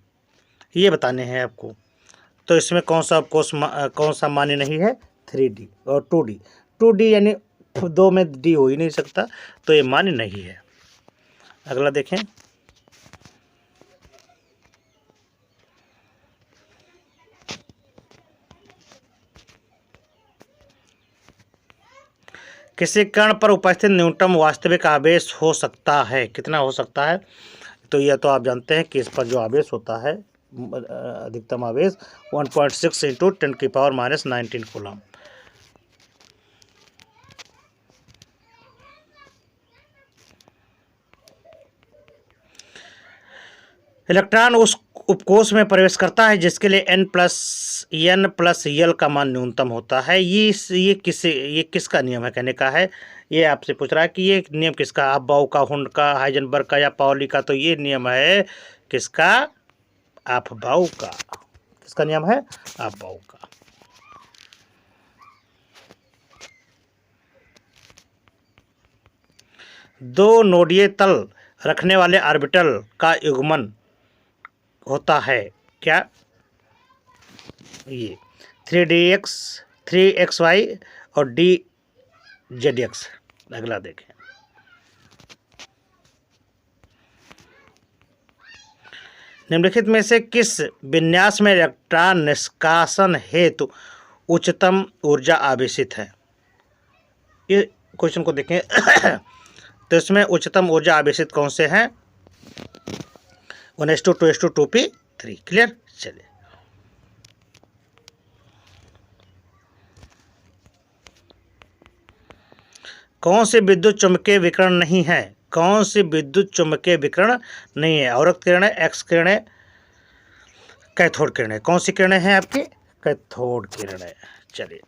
ये बताने हैं आपको। तो इसमें कौन सा मान्य नहीं है, 3D और 2D। 2D यानी 2 में D हो ही नहीं सकता, तो ये मान्य नहीं है। अगला देखें, किसी कण पर उपस्थित न्यूनतम वास्तविक आवेश हो सकता है, कितना हो सकता है, तो यह तो आप जानते हैं कि इस पर जो आवेश होता है अधिकतम आवेश 1.6 × 10⁻⁻19 कूलम। इलेक्ट्रॉन उस उपकोष में प्रवेश करता है जिसके लिए n+n+l का मान न्यूनतम होता है। ये किसका नियम है कहने का है, ये आपसे पूछ रहा है कि ये नियम किसका, अफबाउ का, हुंड का, हाइजेनबर्ग का या पाउली का। तो ये नियम है किसका, अफबाउ का। किसका नियम है, अफबाउ का। दो नोडीय तल रखने वाले ऑर्बिटल का युग्मन होता है क्या, ये 3dx, 3xy और dzx। अगला देखें, निम्नलिखित में से किस विन्यास में इलेक्ट्रॉन निष्कासन हेतु उच्चतम ऊर्जा आवेशित है। ये क्वेश्चन को देखें तो इसमें उच्चतम ऊर्जा आवेशित कौन से हैं, 1s2 2s2 2p3। क्लियर, चलिए कौन से विद्युत चुम्बकीय विकिरण नहीं है, कौन सी विद्युत चुम्बकीय विकिरण नहीं है, अवरक्त किरणें, एक्स किरणें, कैथोड किरणें। कौन सी किरणें हैं आपकी, कैथोड किरणें। चलिए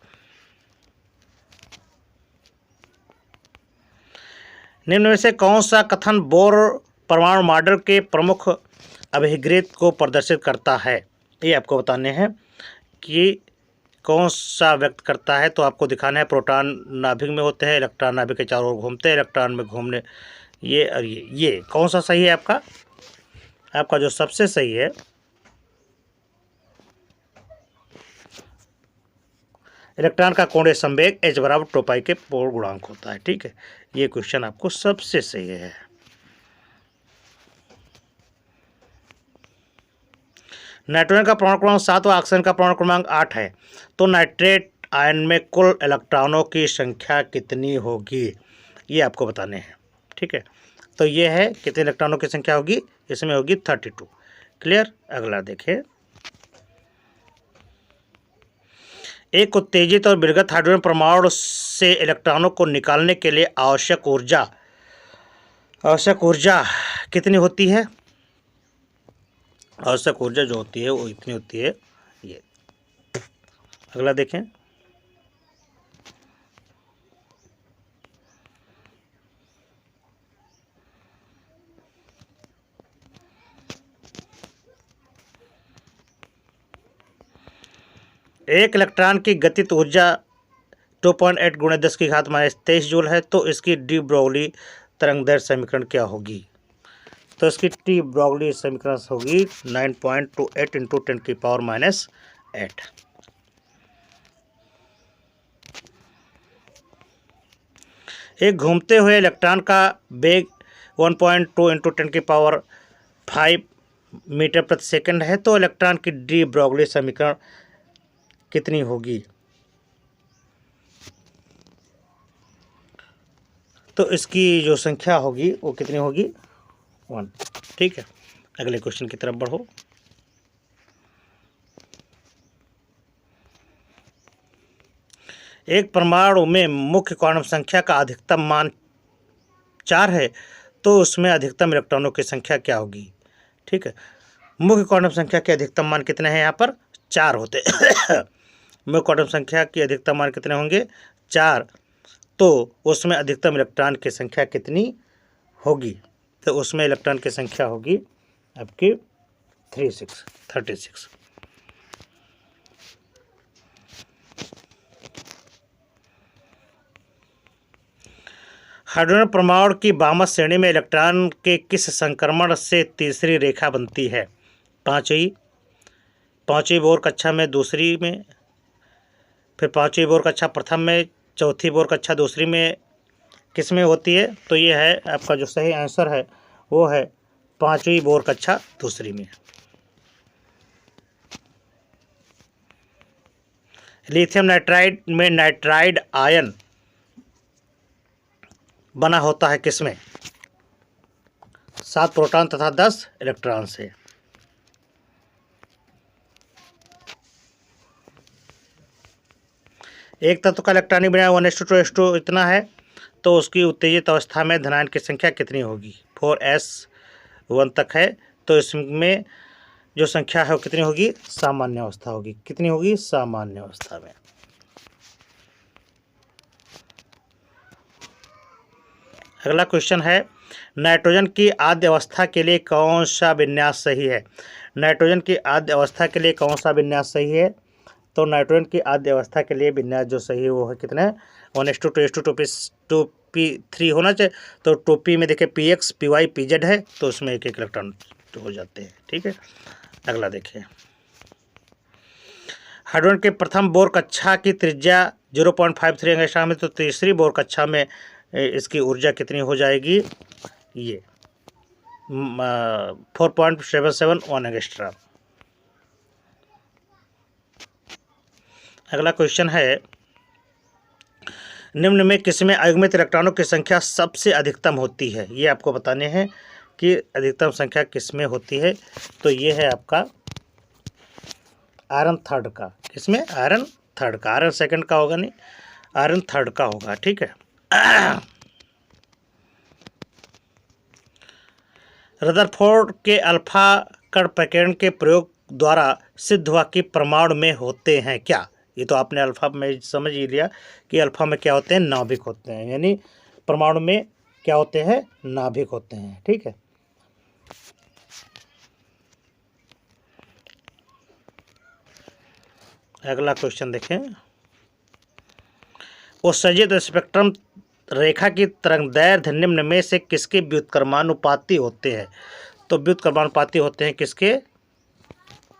निम्न में से कौन सा कथन बोर परमाणु मॉडल के प्रमुख अभिग्रेत को प्रदर्शित करता है, ये आपको बताने हैं कि कौन सा व्यक्त करता है। तो आपको दिखाना है प्रोटॉन नाभिक में होते हैं, इलेक्ट्रॉन नाभिक के चारों ओर घूमते हैं, इलेक्ट्रॉन में घूमने ये और ये कौन सा सही है आपका जो सबसे सही है इलेक्ट्रॉन का कोणीय संवेग h बराबर 2 पाई के पूर्ण गुणांक होता है। ठीक है, ये क्वेश्चन आपको सबसे सही है। नाइट्रोजन का परमाणु क्रमांक 7 व ऑक्सीजन का परमाणु क्रमांक 8 है, तो नाइट्रेट आयन में कुल इलेक्ट्रॉनों की संख्या कितनी होगी, ये आपको बताने हैं। ठीक है, तो ये है कितने इलेक्ट्रॉनों की संख्या होगी, इसमें होगी 32। क्लियर। अगला देखें, एक उत्तेजित और विरगत हाइड्रोजन परमाणु से इलेक्ट्रॉनों को निकालने के लिए आवश्यक ऊर्जा कितनी होती है? आवश्यक ऊर्जा जो होती है वो इतनी होती है ये। अगला देखें, एक इलेक्ट्रॉन की गतित ऊर्जा 2.8 × 10⁻23 जूल है, तो इसकी डी ब्रोगली तरंगदैर्घ्य समीकरण क्या होगी? तो इसकी डी ब्रोगली समीकरण होगी 9.28 × 10⁻8। एक घूमते हुए इलेक्ट्रॉन का वेग 1.2 × 10⁵ मीटर प्रति सेकंड है, तो इलेक्ट्रॉन की डी ब्रोगली समीकरण कितनी होगी? तो इसकी जो संख्या होगी वो कितनी होगी? 1। ठीक है, अगले क्वेश्चन की तरफ बढ़ो। एक परमाणु में मुख्य क्वांटम संख्या का अधिकतम मान 4 है, तो उसमें अधिकतम इलेक्ट्रॉनों की संख्या क्या होगी? ठीक है, मुख्य क्वांटम संख्या के अधिकतम मान कितने हैं? यहाँ पर 4 होते मुख्य क्वांटम संख्या की अधिकतम मान कितने होंगे? 4। तो उसमें अधिकतम इलेक्ट्रॉन की संख्या कितनी होगी? तो उसमें इलेक्ट्रॉन की संख्या होगी आपकी 36। हाइड्रोजन परमाणु की वामस श्रेणी में इलेक्ट्रॉन के किस संक्रमण से तीसरी रेखा बनती है? पांचवी बोर कक्षा में, दूसरी में, फिर पांचवी बोर कक्षा प्रथम में, चौथी बोर कक्षा दूसरी में, किस में होती है? तो ये है आपका जो सही आंसर है वो है पांचवी बोर कक्षा दूसरी में। लिथियम नाइट्राइड में नाइट्राइड आयन बना होता है किसमें? 7 प्रोटॉन तथा 10 इलेक्ट्रॉन से। एक तत्व का इलेक्ट्रॉनिक विन्यास 1:2 इतना है, तो उसकी उत्तेजित अवस्था में धनायन की संख्या कितनी होगी? 4s1 तक है, तो इसमें जो संख्या है वो कितनी होगी? सामान्य अवस्था होगी। कितनी होगी? सामान्य अवस्था में। अगला क्वेश्चन है, नाइट्रोजन की आद्य अवस्था के लिए कौन सा विन्यास सही है? नाइट्रोजन की आद्य अवस्था के लिए कौन सा विन्यास सही है? तो नाइट्रोजन की आद्य अवस्था के लिए विन्यास जो सही है वो है कितना? 1:2 होना चाहिए। तो 2p में देखिए px py pz है, तो उसमें एक इलेक्ट्रॉन हो जाते हैं। ठीक है, अगला देखिए, हाइड्रोजन के प्रथम बोर कक्षा की त्रिज्या 0.53 एंगस्ट्रॉम है, तो तीसरी बोर कक्षा में इसकी ऊर्जा कितनी हो जाएगी? ये 4.771 एंगस्ट्रॉम। अगला क्वेश्चन है, निम्न में किसमें अयुग्मित इलेक्ट्रॉनों की संख्या सबसे अधिकतम होती है? ये आपको बताने हैं कि अधिकतम संख्या किसमें होती है। तो ये है आपका आयरन थर्ड का। किसमें? आयरन थर्ड का। आयरन सेकंड का होगा नहीं, आयरन थर्ड का होगा। ठीक है, रदरफोर्ड के अल्फा कण प्रकीर्णन के प्रयोग द्वारा सिद्ध हुआ कि परमाणु में होते हैं क्या? ये तो आपने अल्फा में समझ ही लिया कि अल्फा में क्या होते हैं? नाभिक होते हैं, यानी परमाणु में क्या होते हैं? नाभिक होते हैं। ठीक है, अगला क्वेश्चन देखें, उत्सर्जित स्पेक्ट्रम रेखा की तरंगदैर्घ्य निम्न में से किसके व्युत्क्रमानुपाती होते हैं? तो व्युत्क्रमानुपाती होते हैं किसके?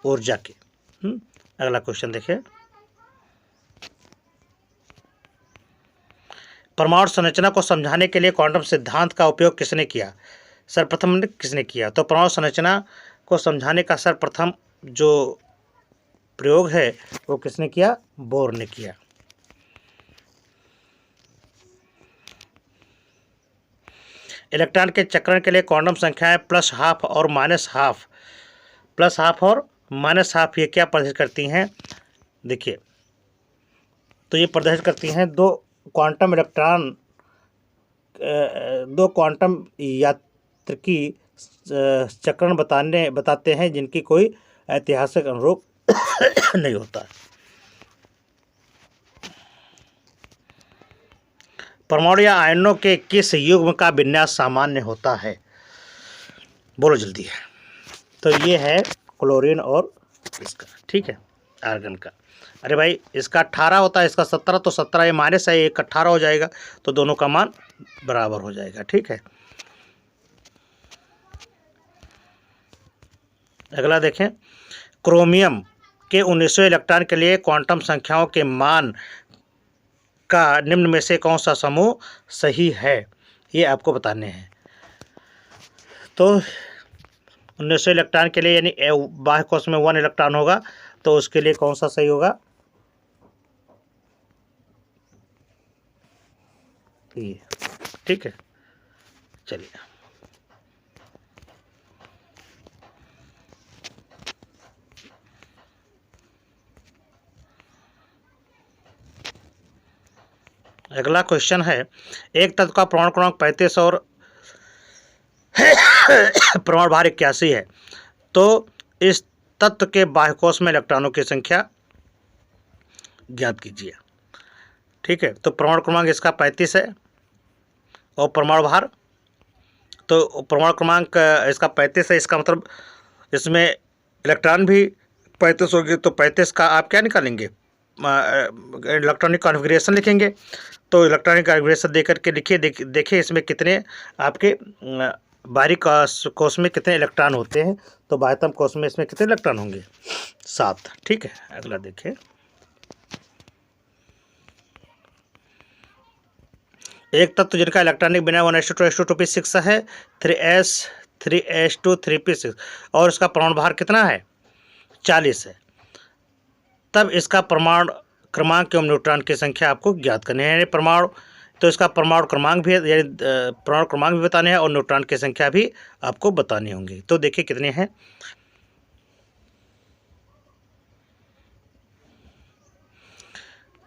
ऊर्जा के। अगला क्वेश्चन देखिए, परमाणु संरचना को समझाने के लिए क्वांटम सिद्धांत का उपयोग किसने किया? सर्वप्रथम किसने किया? तो परमाणु संरचना को समझाने का सर्वप्रथम जो प्रयोग है वो किसने किया? बोर ने किया। इलेक्ट्रॉन के चक्रण के लिए क्वांटम संख्याएं प्लस हाफ और माइनस हाफ ये क्या प्रदर्शित करती हैं? देखिए, तो ये प्रदर्शित करती हैं दो क्वांटम यात्रिकी चक्रण बताते हैं जिनकी कोई ऐतिहासिक अनुरूप नहीं होता। परमाणु या आयनों के किस युग्म का विन्यास सामान्य होता है? बोलो जल्दी है। तो ये है क्लोरीन और इसका, ठीक है, आर्गन का। अरे भाई, इसका 18 होता है, इसका 17, तो 17 ये माइनस है, एक 18 हो जाएगा, तो दोनों का मान बराबर हो जाएगा, ठीक है। अगला देखें, क्रोमियम के 19वें इलेक्ट्रॉन के लिए क्वांटम संख्याओं के मान का निम्न में से कौन सा समूह सही है, ये आपको बताने हैं। तो 19वें इलेक्ट्रॉन के लिए यानी बाह्य कोश में 1 इलेक्ट्रॉन होगा, तो उसके लिए कौन सा सही होगा? ये, ठीक है। चलिए, अगला क्वेश्चन है, एक तत्व का परमाणु क्रमांक 35 और परमाणु भार 81 है, तो इस तत्व के बाह्यकोश में इलेक्ट्रॉनों की संख्या ज्ञात कीजिए, ठीक है। तो परमाणु क्रमांक इसका 35 है और परमाणु भार, तो परमाणु क्रमांक इसका 35 है, इसका मतलब इसमें इलेक्ट्रॉन भी 35 होगी, तो 35 का आप क्या निकालेंगे? इलेक्ट्रॉनिक कॉन्फ़िगरेशन लिखेंगे। तो इलेक्ट्रॉनिक कॉन्फ़िगरेशन दे करके लिखिए, देखिए इसमें कितने आपके बाहरी कोश में कितने इलेक्ट्रॉन होते हैं। तो बाह्यतम कोश में इसमें कितने इलेक्ट्रॉन होंगे? 7, ठीक है। अगला देखिए, एक तत्व जिनका इलेक्ट्रॉनिक बिना 1:2:2p6 है, 3s3s2 3p6 और इसका परमाणु भार कितना है? 40 है, तब इसका परमाणु क्रमांक एवं न्यूट्रॉन की संख्या आपको ज्ञात करनी है। यानी परमाणु, तो इसका परमाणु क्रमांक भी, यानी परमाणु क्रमांक भी बताने हैं और न्यूट्रॉन की संख्या भी आपको बतानी होंगी। तो देखिए कितने हैं।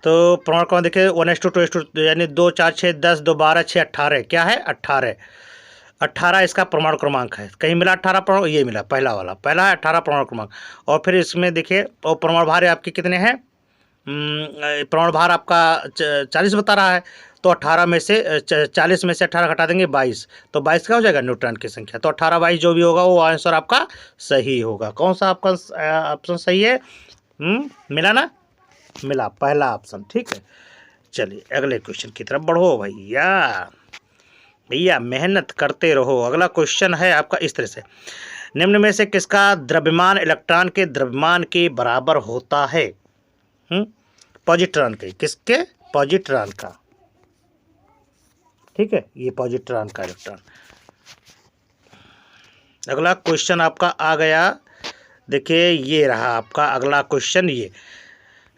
तो परमाणु क्रमांक देखिए 1:2:2 यानी 2 4 6 10 2 12 6 18, क्या है? 18 इसका परमाणु क्रमांक है। कहीं मिला 18 परमाणु? ये मिला, पहला है 18 परमाणु क्रमांक। और फिर इसमें देखिए, और परमाणु भार आपके कितने हैं? परमाणु भार आपका 40 बता रहा है, तो 18 में से 40 में से 18 घटा देंगे 22, तो 22 क्या हो जाएगा? न्यूट्रॉन की संख्या। तो 18 22 जो भी होगा वो आंसर आपका सही होगा। कौन सा आपका ऑप्शन सही है? मिला ना? मिला, पहला ऑप्शन, ठीक है। चलिए अगले क्वेश्चन की तरफ बढ़ो भैया, मेहनत करते रहो। अगला क्वेश्चन है आपका इस तरह से, निम्न में से किसका द्रव्यमान इलेक्ट्रॉन के द्रव्यमान के बराबर होता है? पॉजिट्रॉन के, किसके? पॉजिट्रॉन का, ठीक है, ये पॉजिट्रॉन का इलेक्ट्रॉन। अगला क्वेश्चन आपका आ गया, देखिए ये रहा आपका अगला क्वेश्चन। ये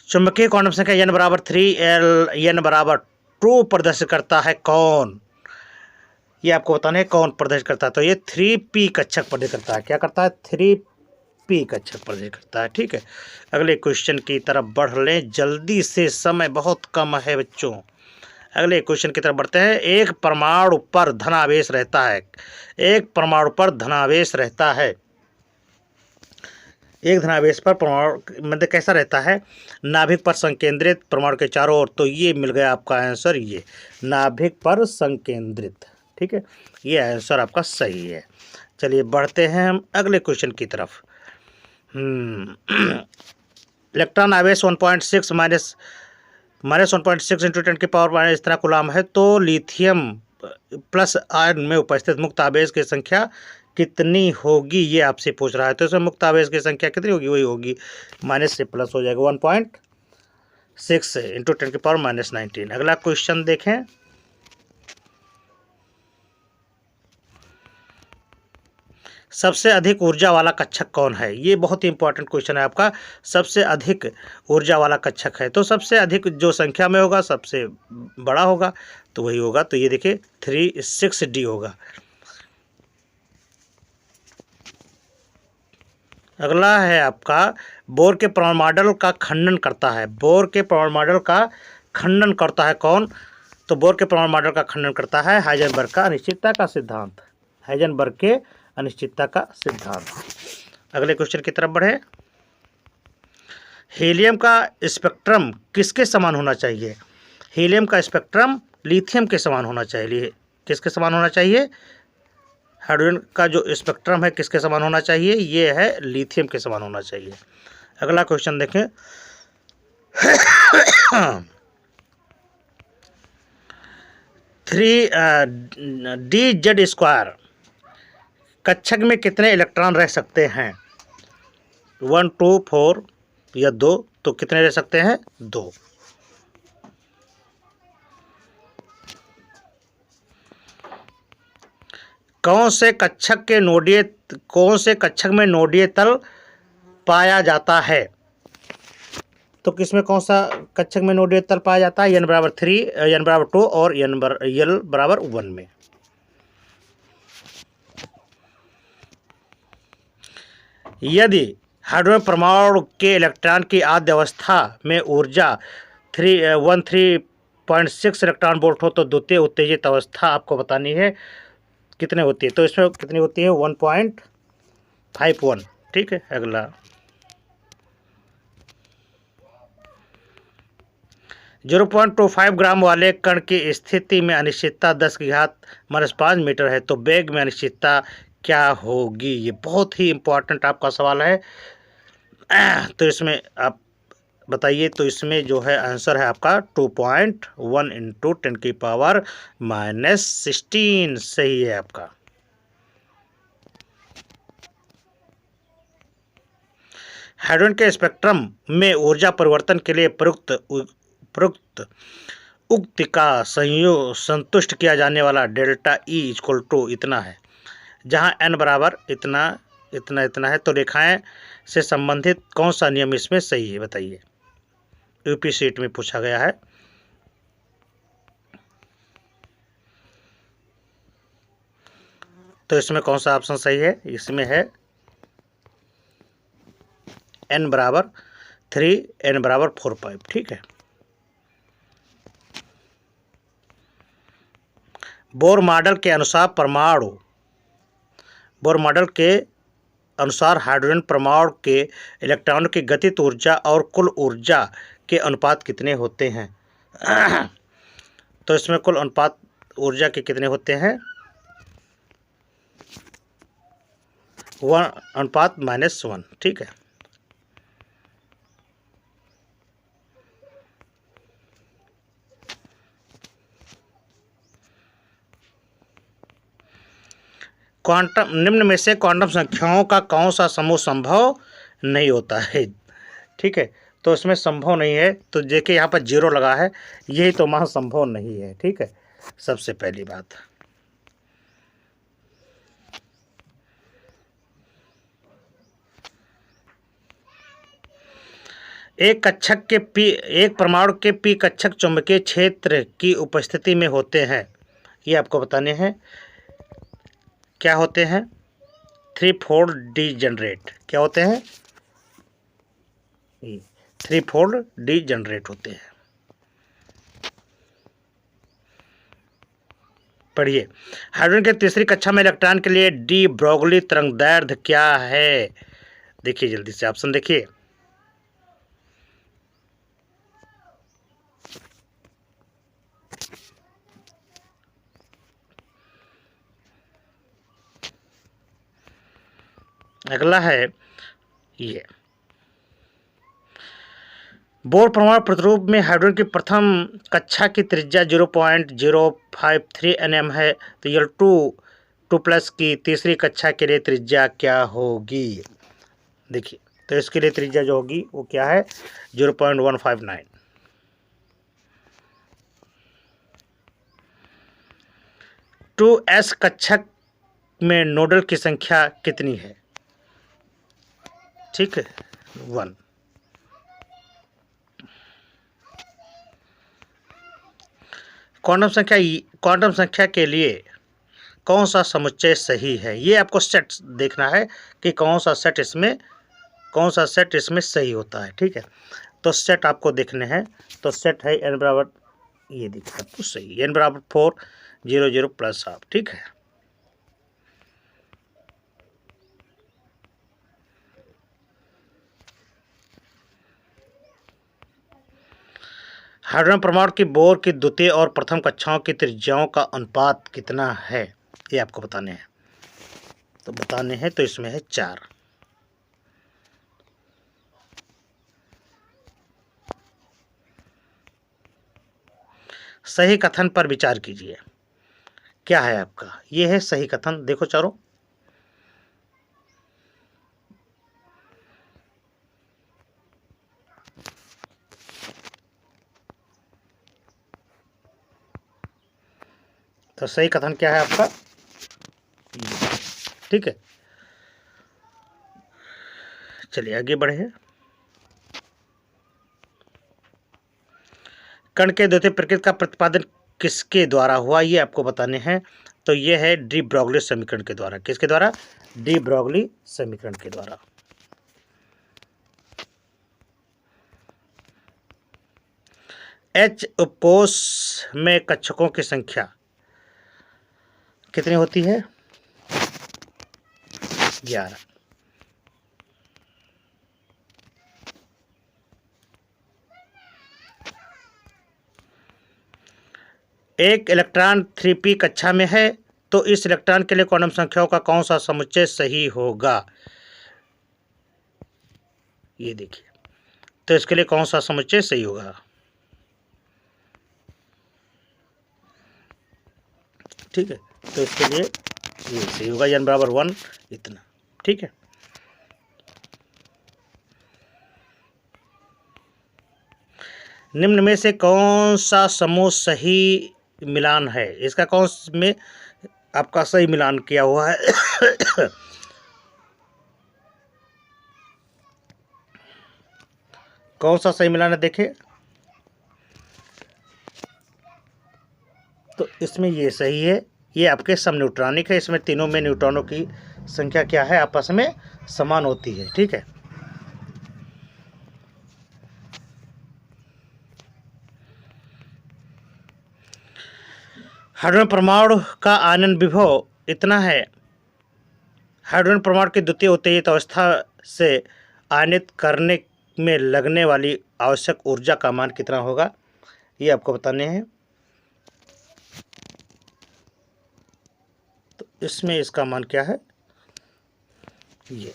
चुंबकीय क्वांटम संख्या n बराबर 3 n बराबर 2 प्रदर्शित करता है कौन? ये आपको बताना है कौन प्रदर्शित करता है। तो ये 3p कक्षक प्रदर्शित करता है। क्या करता है? 3p कक्षक प्रदर्शित करता है, ठीक है। अगले क्वेश्चन की तरफ बढ़ लें जल्दी से, समय बहुत कम है बच्चों। अगले क्वेश्चन की तरफ बढ़ते हैं। एक परमाणु पर धनावेश रहता है, एक धनावेश पर परमाणु मतलब कैसा रहता है? नाभिक पर संकेंद्रित, परमाणु के चारों ओर। तो ये मिल गया आपका आंसर, ये नाभिक पर संकेंद्रित, ठीक है, ये आंसर आपका सही है। चलिए बढ़ते हैं हम अगले क्वेश्चन की तरफ। इलेक्ट्रॉन आवेश 1.6 माइनस 1.6 इंटू 10 की पावर माइनस इतना कूलम है, तो लिथियम प्लस आयन में उपस्थित मुक्त आवेश की संख्या कितनी होगी, ये आपसे पूछ रहा है। तो इसमें मुक्त आवेश की संख्या कितनी होगी? वही होगी, माइनस से प्लस हो जाएगा, 1.6 इंटू 10 की पावर माइनस 19। अगला क्वेश्चन देखें, सबसे अधिक ऊर्जा वाला कक्षक कौन है? ये बहुत ही इंपॉर्टेंट क्वेश्चन है आपका। सबसे अधिक ऊर्जा वाला कक्षक है, तो सबसे अधिक जो संख्या में होगा सबसे बड़ा होगा, तो वही होगा। तो ये देखिए 36D होगा। अगला है आपका, बोर के परमाणु मॉडल का खंडन करता है। बोर के परमाणु मॉडल का खंडन करता है कौन? तो बोर के परमाणु मॉडल का खंडन करता है हाइजेनबर्ग का अनिश्चितता का सिद्धांत। हाइजेनबर्ग के अनिश्चितता का सिद्धांत। अगले क्वेश्चन की तरफ बढ़े। हीलियम का स्पेक्ट्रम किसके समान होना चाहिए? हीलियम का स्पेक्ट्रम लिथियम के समान होना चाहिए। किसके समान होना चाहिए? हाइड्रोजन का जो स्पेक्ट्रम है किसके समान होना चाहिए? ये है लिथियम के समान होना चाहिए। अगला क्वेश्चन देखें। 3DZ² कक्षक में कितने इलेक्ट्रॉन रह सकते हैं? 1 2 4 या 2? तो कितने रह सकते हैं? 2। कौन से कक्षक में नोडीय तल पाया जाता है? तो किसमें कौन सा कक्षक में नोडीय तल पाया जाता है? n=3, n=2 और l=1 में। यदि हाइड्रोजन परमाणु के इलेक्ट्रॉन की आद्य अवस्था में ऊर्जा 13.6 इलेक्ट्रॉन वोल्ट हो तो द्वितीय उत्तेजित अवस्था आपको बतानी है कितने होती है। तो इसमें कितनी होती है? 1.51। ठीक है। अगला 0.25 ग्राम वाले कण की स्थिति में अनिश्चितता 10⁻⁻5 मीटर है, तो वेग में अनिश्चितता क्या होगी? ये बहुत ही इम्पोर्टेंट आपका सवाल है। तो इसमें आप बताइए। तो इसमें जो है आंसर है आपका 2.1 × 10⁻⁻16 सही है आपका। हाइड्रोजन के स्पेक्ट्रम में ऊर्जा परिवर्तन के लिए प्रयुक्त उक्ति का संतुष्ट किया जाने वाला ΔE = इतना है, जहाँ n बराबर इतना इतना इतना है। तो रेखाएं से संबंधित कौन सा नियम इसमें सही है? बताइए। यूपी सीट में पूछा गया है। तो इसमें कौन सा ऑप्शन सही है? इसमें है n=3, n=4 ठीक है। बोर मॉडल के अनुसार हाइड्रोजन परमाणु के इलेक्ट्रॉनों की गतिज ऊर्जा और कुल ऊर्जा के अनुपात कितने होते हैं? तो इसमें कुल अनुपात ऊर्जा के कितने होते हैं? 1:-1 ठीक है। क्वांटम निम्न में से क्वांटम संख्याओं का कौन सा समूह संभव नहीं होता है? ठीक है। तो इसमें संभव नहीं है। तो देखिए यहाँ पर 0 लगा है, यही तो महासंभव नहीं है। ठीक है। सबसे पहली बात, एक परमाणु के p कक्षक चुंबकीय क्षेत्र की उपस्थिति में होते हैं। ये आपको बताने हैं। क्या होते हैं? 3-fold degenerate. क्या होते हैं? 3-fold डीजनरेट होते हैं। पढ़िए। हाइड्रोजन के तीसरी कक्षा में इलेक्ट्रॉन के लिए डी ब्रोगली तरंगदैर्ध्य क्या है? देखिए जल्दी से ऑप्शन देखिए। अगला है ये, बोर परमाणु प्रतिरूप में हाइड्रोजन की प्रथम कक्षा की त्रिज्या 0.053 nm है, तो L2+ की तीसरी कक्षा के लिए त्रिज्या क्या होगी? देखिए, तो इसके लिए त्रिज्या जो होगी वो क्या है? 0.159। टू एस कक्षक में नोडल की संख्या कितनी है? ठीक है, 1। क्वांटम संख्या के लिए कौन सा समुच्चय सही है? ये आपको सेट देखना है कि कौन सा सेट इसमें सही होता है। ठीक है, तो सेट आपको देखने हैं। तो सेट है n बराबर, ये देखिए आपको सही, n बराबर 4 0 0 प्लस हाफ। ठीक है, हाइड्रोजन परमाणु की बोर की द्वितीय और प्रथम कक्षाओं की त्रिज्याओं का अनुपात कितना है? ये आपको बताने हैं। तो इसमें है 4। सही कथन पर विचार कीजिए। क्या है आपका? ये है सही कथन। देखो चारों, तो सही कथन क्या है आपका? ठीक है, चलिए आगे बढ़े। कण के द्वितीय प्रकृति का प्रतिपादन किसके द्वारा हुआ? ये आपको बताने हैं। तो ये है डी ब्रॉगली समीकरण के द्वारा। किसके द्वारा? डी ब्रॉगली समीकरण के द्वारा। एच उपोष में कक्षकों की संख्या कितनी होती है? 11। एक इलेक्ट्रॉन 3p कक्षा में है, तो इस इलेक्ट्रॉन के लिए क्वांटम संख्याओं का कौन सा समुच्चय सही होगा? ये देखिए, तो इसके लिए कौन सा समुच्चय सही होगा? ठीक है, तो इसके लिए ये सही होगा, n बराबर 1 इतना। ठीक है, निम्न में से कौन सा समूह सही मिलान है? इसका कौन में आपका सही मिलान किया हुआ है? कौन सा सही मिलान है? देखें, तो इसमें ये सही है। ये आपके सम न्यूट्रॉनिक है। इसमें तीनों में न्यूट्रॉनों की संख्या क्या है? आपस में समान होती है। ठीक है, हाइड्रोजन परमाणु का आयनन विभव इतना है। हाइड्रोजन परमाणु की द्वितीय उत्तेजित अवस्था से आयनित करने में लगने वाली आवश्यक ऊर्जा का मान कितना होगा? ये आपको बताने हैं। तो इसमें इसका मान क्या है? ये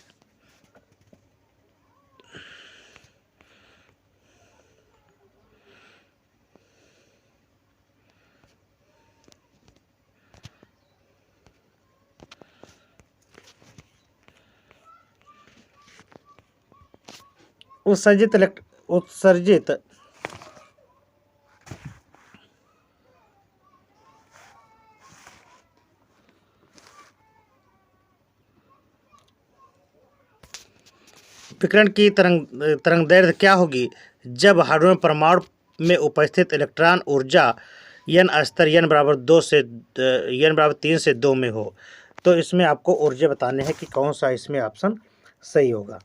उत्सर्जित विकिरण की तरंगदैर्घ्य क्या होगी जब हाइड्रोजन परमाणु में उपस्थित इलेक्ट्रॉन ऊर्जा n स्तर n बराबर 3 से 2 में हो? तो इसमें आपको ऊर्जा बताने हैं कि कौन सा इसमें ऑप्शन सही होगा।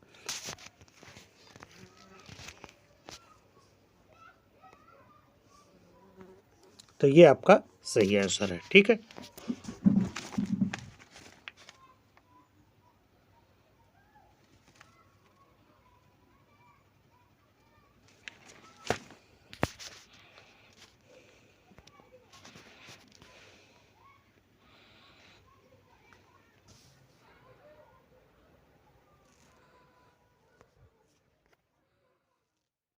तो ये आपका सही आंसर है। ठीक है।